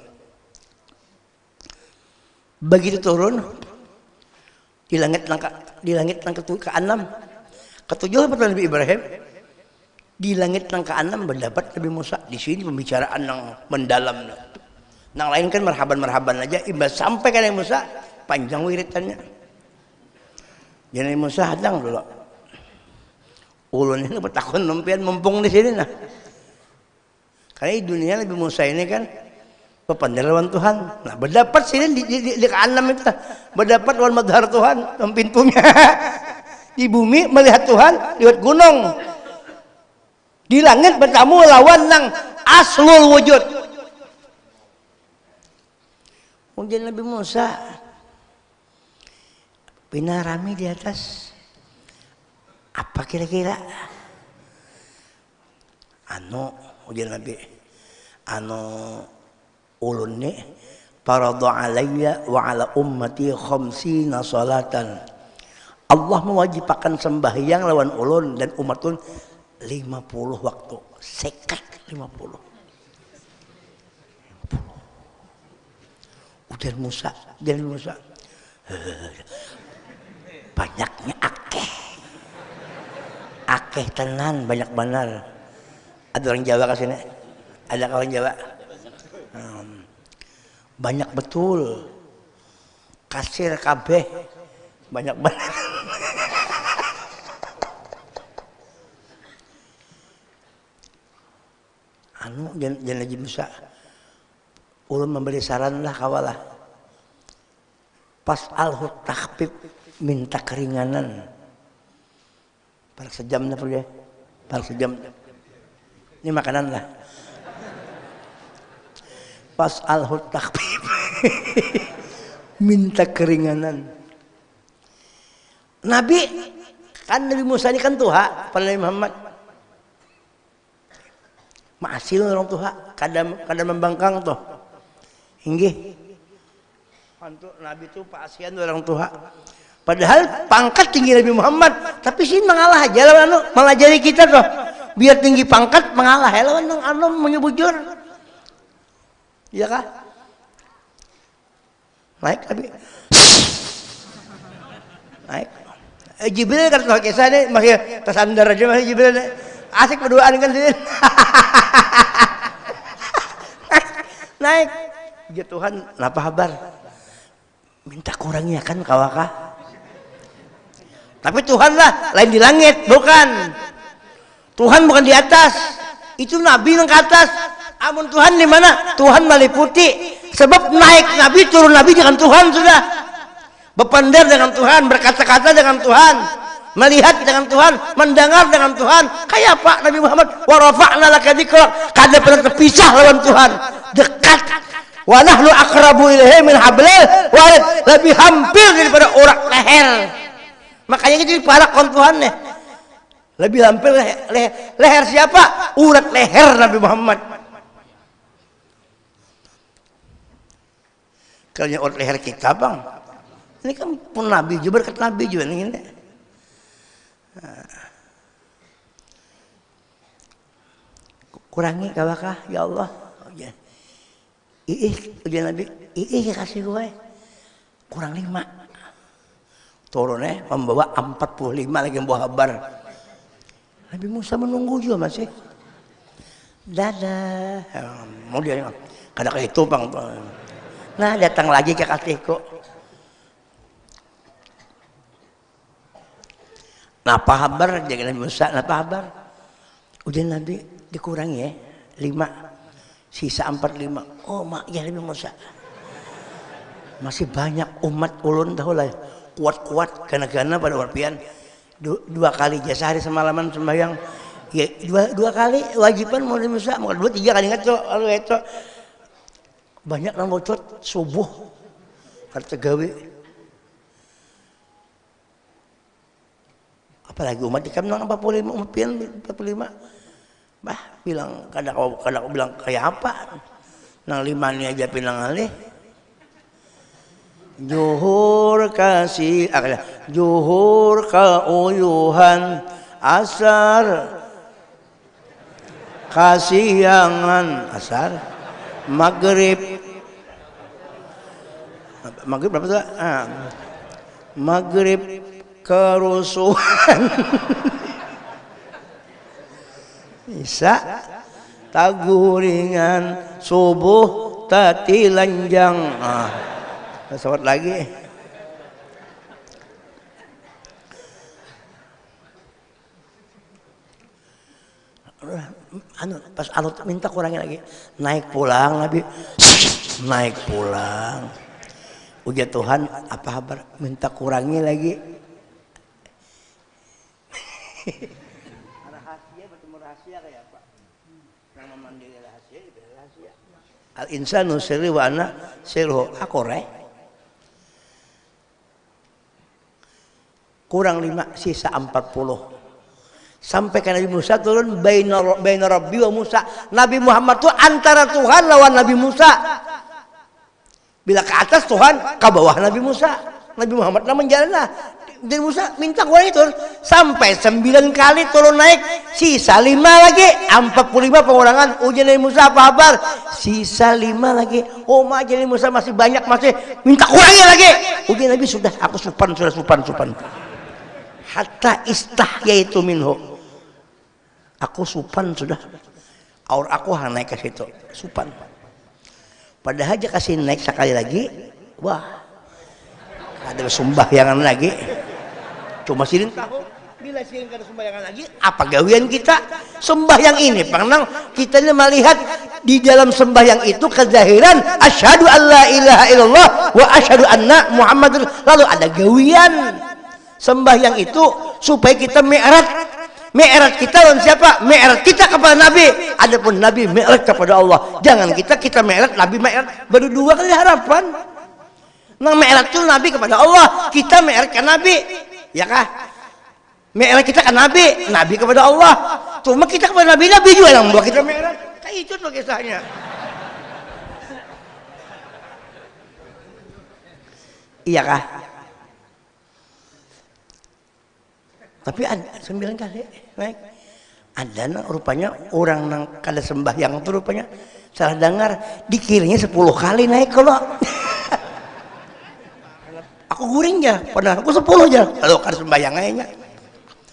begitu turun di langit nang ke-6 ke-7 apa Nabi Ibrahim di langit nang ke-6 mendapat Nabi Musa di sini pembicaraan yang mendalam nang lain kan marhaban aja imbas sampai ke Nabi Musa panjang wiritannya jadi Nabi Musa hadang dulu ulun ini bertakun nempian mumpung di sini nah karena di dunia Nabi Musa ini kan pepandalawan Tuhan nah berdapat sini di ke-6 itu berdapat lawan madhar Tuhan dalam pintunya di bumi melihat Tuhan lihat gunung di langit bertamu lawan nang aslul wujud. Kemudian Nabi Musa pinarami di atas apa kira-kira ujian Nabi ulun ni faradu alayya wa ala ummati khamsina salatan Allah mewajibkan sembahyang lawan ulun dan umatun 50 waktu, sekat 50. Ujian Musa, banyaknya akeh tenan, banyak benar. Ada orang Jawa ke sini? Ada orang Jawa? Banyak betul. Kasir kabeh banyak benar. Jangan Haji Musa. Ulun memberi saran lah kawalah. Pas alhut takhfif, minta keringanan. Par sejamnya pergi. Par sejam. Ini makanan lah. Pas alhut takhfif, minta keringanan. Nabi Musa ini kan Tuha, pada Nabi Muhammad. Maasil orang Tuha, kadang membangkang tuh. Inggih. Untuk Nabi itu Pak Asian orang Tuha. Padahal pangkat tinggi Nabi Muhammad, tapi sih mengalah aja lawan malah jadi kita tuh. Biar tinggi pangkat mengalah lawan anu menyebujur. Iya kah? Naik tapi naik. Jibril kan tuh kisah deh, masih tersandar aja masih Jibril deh. Asik berduaan kan sih. Naik. Ya Tuhan, apa kabar? Minta kurangnya kan kawakah? Tapi Tuhan lah, lain di langit, bukan. Tuhan bukan di atas. Itu Nabi yang ke atas. Amun Tuhan di mana? Tuhan meliputi. Sebab naik Nabi, turun Nabi dengan Tuhan sudah. Berpandar dengan Tuhan, berkata-kata dengan Tuhan, melihat dengan Tuhan, mendengar dengan Tuhan. Kayak Pak Nabi Muhammad, wa rafa'na laka dzikrak, kada pernah terpisah lawan Tuhan, dekat. Wa nahnu aqrabu ilaihi min hablil warid, lebih hampir daripada urat leher. Makanya kita diparak Tuhan nih. Lebih hampir leher siapa? Urat leher Nabi Muhammad. Kalau urat leher kita, Bang. Ini kan pun Nabi juga, berkat Nabi juga ini. Kurangi kawakah ya Allah. Ujian Nabi, kasih gue kurang 5. Turunnya membawa 45 lagi membawa kabar. Nabi Musa menunggu juga masih. Dadah. Mau dia kada kayak itu Bang. Nah datang lagi ke kasihku. Napa kabar? Jaga Nabi Musa, napa kabar? Ujian Nabi dikurangi ya 5. Sisa 45. Oh mak ya Nabi Musa. Masih banyak umat ulun tahu lah. Kuat-kuat gana-gana pada warpian. 2 kali jasa hari semalaman sembahyang. Ya 2 kali wajiban mau Nabi Musa. Mau 2 3 kali ingat tuh. Lalu itu banyak orang bocot subuh. Kata gawe. Apalagi umat ikam nang 45 umat pian 45. Bah bilang kadang aku bilang kayak apa? Nang 5 ni aja bilang alih. Juhur kasih, juhur keuyuhan asar kasiangan asar maghrib berapa tuh? Maghrib kerusuhan. Isa taguringan subuh tati lanjang. Sawat lagi. Pas alut minta kurangin lagi. Naik pulang Nabi. Naik pulang. Ujian Tuhan apa kabar? Minta kurangi lagi. Al insanu sirri wa ana sirhu akore. Kurang 5 sisa 40. Sampai ke Nabi Musa turun baina Rabbi wa Musa. Nabi Muhammad itu antara Tuhan lawan Nabi Musa. Bila ke atas Tuhan, ke bawah Nabi Musa. Nabi Muhammad namun jalanlah Jadi Musa minta Quran itu sampai 9 kali turun naik, sisa 5 lagi, 45 pengurangan. Ujian Nabi Musa apa kabar? Sisa 5 lagi. Oh Nabi Musa masih banyak, masih minta kurangi lagi. Ujian Nabi sudah, aku sudah supan. Hatta istahyaitu minhu. Aku supan sudah. Aur aku naik ke situ, supan. Padahal aja kasih naik sekali lagi, wah ada sembahyangan lagi. Cuma sirin tahu, bila sirin ada sembahyangan lagi, apa gawian kita? Sembahyang ini, pernah kita melihat di dalam sembahyang itu kezahiran asyhadu alla ilaha illallah wa asyhadu anna muhammadur, lalu ada gawian. Sembahyang itu supaya kita mi'raj kita lawan siapa? Mi'raj kita kepada Nabi. Adapun Nabi mi'raj kepada Allah. Jangan kita mi'raj, Nabi mi'raj. Baru 2 kali harapan. Nah mi'raj itu Nabi kepada Allah, kita mi'raj ke Nabi. Ya kah? Mi'raj kita ke Nabi, Nabi kepada Allah. Cuma kita kepada Nabi, Nabi juga yang membawa kita mi'raj. Kayak itu tuh kisahnya. Iya kah? Tapi ada 9 kali naik. Ada rupanya orang nang kada sembahyang itu rupanya salah dengar, dikiranya 10 kali naik kalau. Aku guring ya, padahal aku 10 aja. Kalau kada sembahyang aja.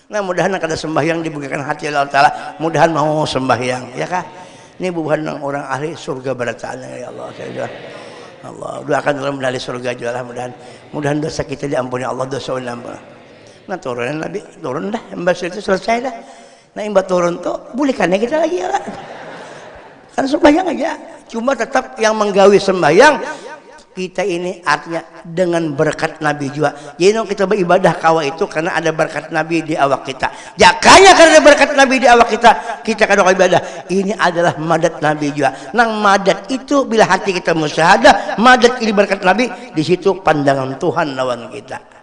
Nah, mudahan kada sembahyang dibukakan hati Allah Taala. Mudahan mau sembahyang, ya kah? Ini bukan orang ahli surga barataan ya Allah. Allah doakan dalam medali surga juga lah, mudahan dosa kita diampuni Allah, dosa diampuni. Nah turun Nabi, turun dah, embas itu selesai dah. Nah imbat turun tuh, bolehkannya kita lagi ya lah. Kan sembahyang aja, cuma tetap yang menggawi sembahyang kita ini artinya dengan berkat Nabi juga. Jadi kita beribadah kawa itu karena ada berkat Nabi di awak kita. Jakanya karena ada berkat Nabi di awak kita, kita kadang ibadah. Ini adalah madat Nabi juga. Nang madat itu bila hati kita musyahadah, madat ini berkat Nabi, di situ pandangan Tuhan lawan kita.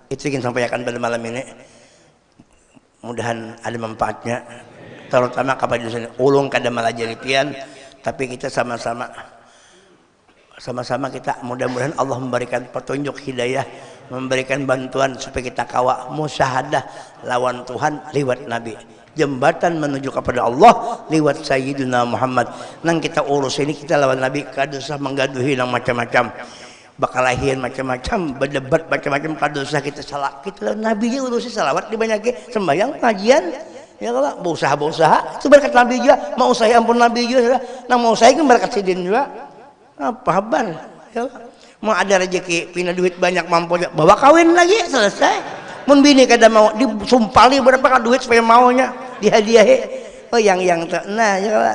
Itu ingin sampaikan pada malam ini. Mudahan ada manfaatnya, terutama kepada sini ulung kada malah jelipian. Tapi kita sama-sama kita mudah-mudahan Allah memberikan petunjuk hidayah, memberikan bantuan supaya kita kawa musyahadah lawan Tuhan lewat Nabi, jembatan menuju kepada Allah lewat Sayyidina Muhammad. Nang kita urus ini kita lawan Nabi, kada usah menggaduhi nang macam-macam, bakalahian macam-macam, berdebat macam-macam, kada usah kita salah. Kita lawan Nabi aja urusi salawat dibanyakin, sembahyang, pengajian. Ya kalau berusaha itu berkat Nabi juga, mau usaha ampun Nabi juga, nang mau usaha kan berkat sidin juga. Apa kabar? Ya, mau ada rezeki, punya duit banyak mampu, bawa kawin lagi selesai. Mun bini kada mau disumpali berapa duit supaya maunya dihadiahi. Oh yang nah ya kalau.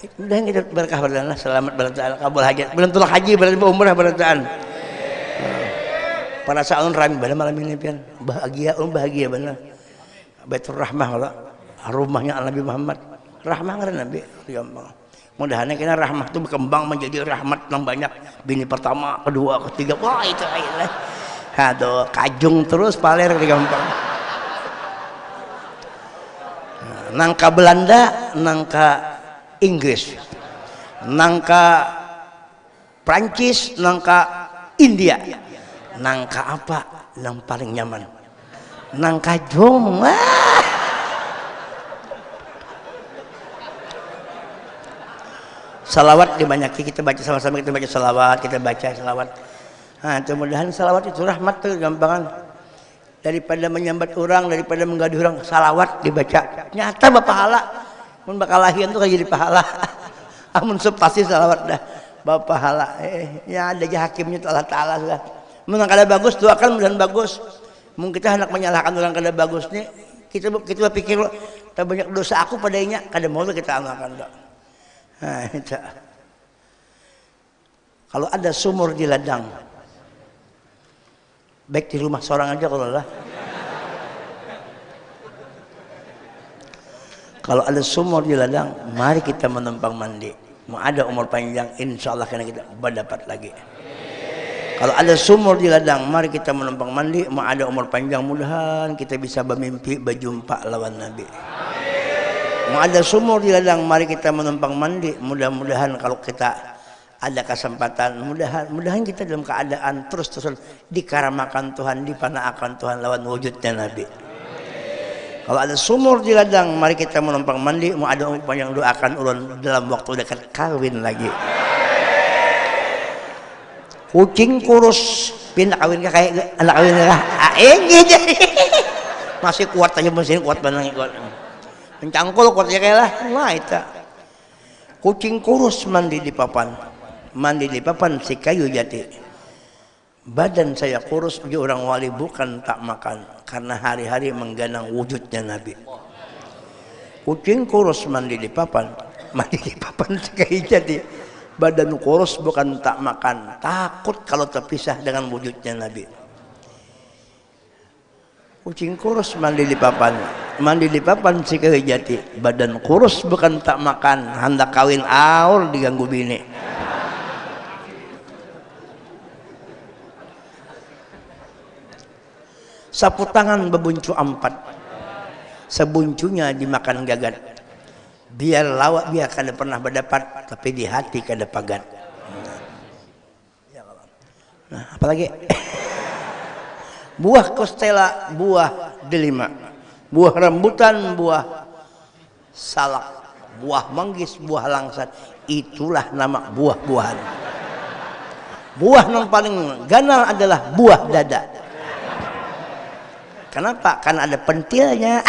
Mudah-mudahan kita berkah berdana, selamat berdana, kabul hajat, belum tulak haji, belum umrah berdaan. Para saun rami pada malam ini pian bahagia benar. Baitur Rahmah kalau rumahnya Nabi Muhammad, rahmah kan Nabi. Mudah-mudahan kita rahmah itu berkembang menjadi rahmat yang banyak. Bini pertama, kedua, ketiga, wah itu aja. Aduh, kajung terus paler gampang. Nangka Belanda, nangka Inggris, nangka Prancis, nangka India, nangka apa yang paling nyaman? Nangka jong. Salawat dibanyaki, kita baca sama-sama, kita baca salawat. Nah, mudah-mudahan salawat itu rahmat tuh gampangan. Daripada menyambat orang, daripada menggaduh orang, salawat dibaca. Nyata bapahala. Mun bakal lahir tuh kayak jadi pahala. Amun pasti salawat dah bapahala. Ya ada aja hakimnya Allah Taala sudah. Mun kada bagus doakan mudahan bagus. Mun kita hendak menyalahkan orang kada bagus nih, kita pikir tak banyak dosa aku padanya, kada mau kita amalkan dak. Nah, itu. Kalau ada sumur di ladang, baik di rumah seorang aja kalau lah. Kalau ada sumur di ladang, mari kita menumpang mandi. Mau ada umur panjang, insya Allah karena kita berdapat lagi. Kalau ada sumur di ladang, mari kita menumpang mandi. Mau ada umur panjang, mudahan kita bisa bermimpi berjumpa lawan Nabi. Ada sumur di ladang, mari kita menumpang mandi. Mudah-mudahan kalau kita ada kesempatan, mudah-mudahan kita dalam keadaan terus-terusan dikaramakan Tuhan, dipanaakan Tuhan lawan wujudnya Nabi. Kalau ada sumur di ladang, mari kita menumpang mandi. Mau ada yang doakan ulun dalam waktu dekat kawin lagi. Kucing kurus pindah kawin kayak anak kawin lah. Gitu. Masih kuat aja mesin kuat banget kuat. Mencangkul kuatnya kayak lah. Nah itu. Kucing kurus mandi di papan si kayu jati. Badan saya kurus, orang wali bukan tak makan karena hari-hari mengganang wujudnya Nabi. Kucing kurus mandi di papan si kayu jati. Badan kurus bukan tak makan, takut kalau terpisah dengan wujudnya Nabi. Kucing kurus mandi di papan si kayu jati. Badan kurus bukan tak makan, hendak kawin aul diganggu bini. Sapu tangan bebuncu 4, sebuncunya dimakan gagat. Biar lawak biar kada pernah berdapat, tapi di hati kada pagat. Nah, apalagi buah kostela, buah delima, buah rambutan, buah salak, buah manggis, buah langsat. Itulah nama buah-buahan. Buah yang paling ganal adalah buah dada. Kenapa? Karena ada pentilnya.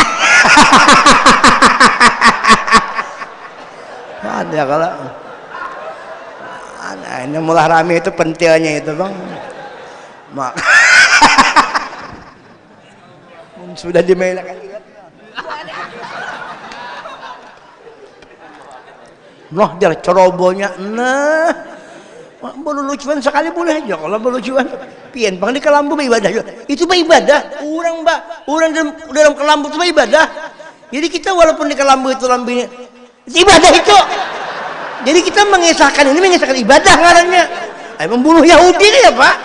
Ada kalau ini mulai rame itu pentilnya itu bang. Mak. Sudah dimelakan juga. Noh dia cerobohnya. Nah, boleh lucuan sekali boleh aja kalau boleh lucuan. Pian bang di kelambu ibadah juga. Itu ibadah. Orang dalam kelambu itu ibadah. Jadi kita walaupun di kelambu itu lambinya ibadah itu. Jadi kita mengisahkan ibadah ngarannya. Membunuh Yahudi nih ya Pak.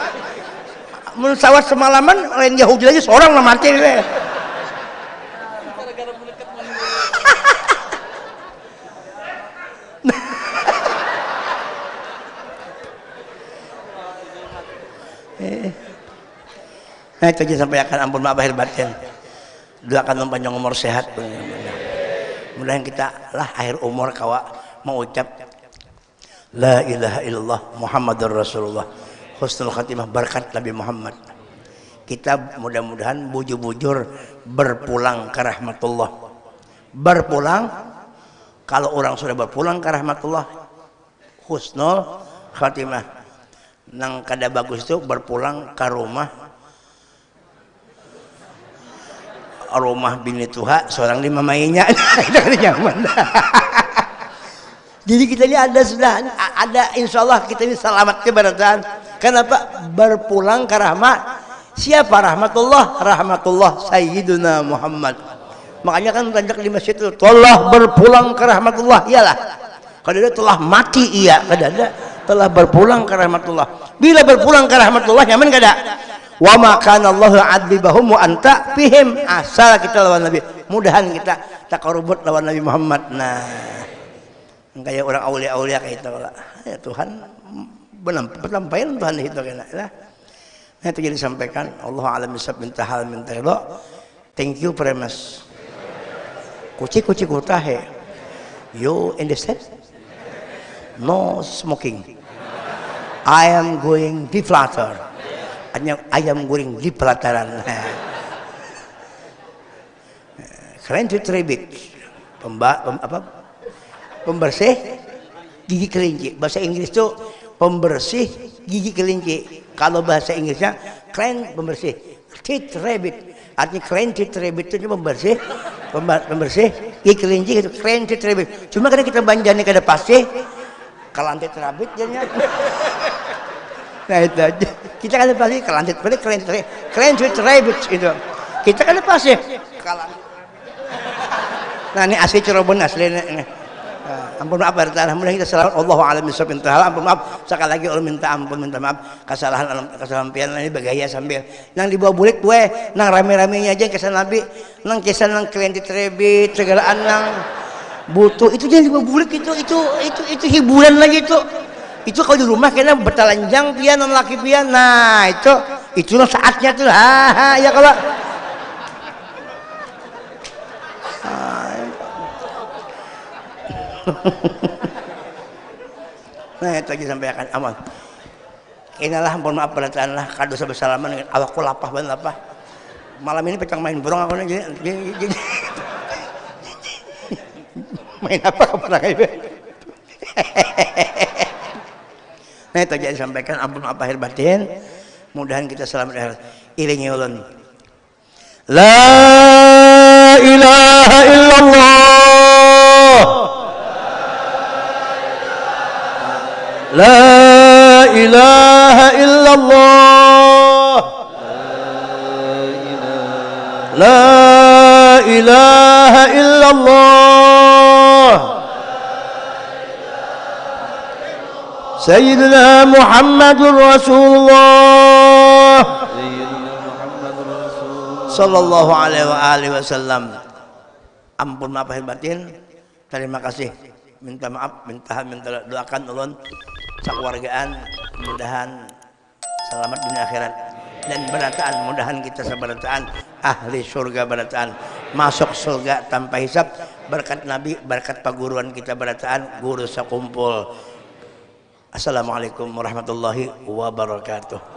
Mensawat semalaman lain Yahudi lagi seorang lah mati. Nah itu aja sampai akan ampun maaf lahir batin. Doakan panjang umur sehat. Mudah-mudahan kita lah akhir umur kawa mengucap La ilaha illallah Muhammadur Rasulullah husnul khatimah berkat Nabi Muhammad. Kita mudah-mudahan bujur-bujur berpulang ke rahmatullah. Berpulang, kalau orang sudah berpulang ke rahmatullah husnul khatimah. Nang kada bagus itu berpulang ke rumah bini tuha seorang di mamainya. Itu kan nyaman. Jadi kita ini ada insya Allah kita ini selamat keberatan. Kenapa? Berpulang ke rahmat. Siapa rahmatullah? Rahmatullah Sayyiduna Muhammad. Makanya kan tajak di masjid itu telah berpulang ke rahmatullah. Iyalah. Kalau dia telah mati iya, kada ada telah berpulang ke rahmatullah. Bila berpulang ke rahmatullah nyaman kada? Wa ma kana Allahu adzibahum wa anta fihim. Asal kita lawan Nabi. Mudahan kita takarubut lawan Nabi Muhammad. Nah, kayak orang aulia-aulia kayak itu lah. Ya Tuhan penampaian Tuhan itu kena lah. Nah itu jadi disampaikan Allah alam bisab minta hal minta ridha. Thank you very much. Kuci kutahe. You understand? No smoking. I am going di flutter. Ayam goreng di pelataran. Keren tuh trebik. Pembersih gigi kelinci. Bahasa Inggris tuh pembersih gigi kelinci. Kalau bahasa Inggrisnya clean pembersih. Teeth rabbit. Artinya clean teeth rabbit itu pembersih gigi kelinci itu clean teeth rabbit. Cuma karena kita banjani kada pasti kelantit rabbit jadinya. Nah itu aja. Kita kan pasti kelantit clean teeth rabbit itu. Kita kan pasti kelantit. Nah ini asli Cirebon asli ini. Ampun maaf alhamdulillah kita selamat Allahu a'lam bishawab intahala. Ampun maaf sekali lagi Allah minta ampun minta maaf kesalahan pian ini bagaya sambil nang dibawa bulik gue nang rame-ramenya aja kesan Nabi nang kesan nang klientit rebit segalaan nang butuh itu jangan dibubulik, itu hiburan lagi itu kalau di rumah kena bertelanjang pian non laki pian, nah itu saatnya tuh, ya kalau nah itu aja sampai akan aman. Inilah mohon maaf berataan lah kado sebesalaman dengan awakku lapah banget lapah. Malam ini pecang main burung aku nih jadi main apa kepada ibu. Nah itu aja disampaikan ampun maaf lahir batin. Mudahan kita selamat iringi ulun. La ilaha illallah. La ilaha illallah. La ilaha illallah. Sayyidina Muhammadur Rasulullah sallallahu alaihi wasallam. Ampun maaf lahir batin. Terima kasih. Minta maaf, minta doakan ulun sakeluargaan, mudahan selamat dunia akhirat dan berataan, mudahan kita sabarataan ahli surga berataan, masuk surga tanpa hisab berkat Nabi, berkat paguruan kita berataan, guru sakumpul. Assalamualaikum warahmatullahi wabarakatuh.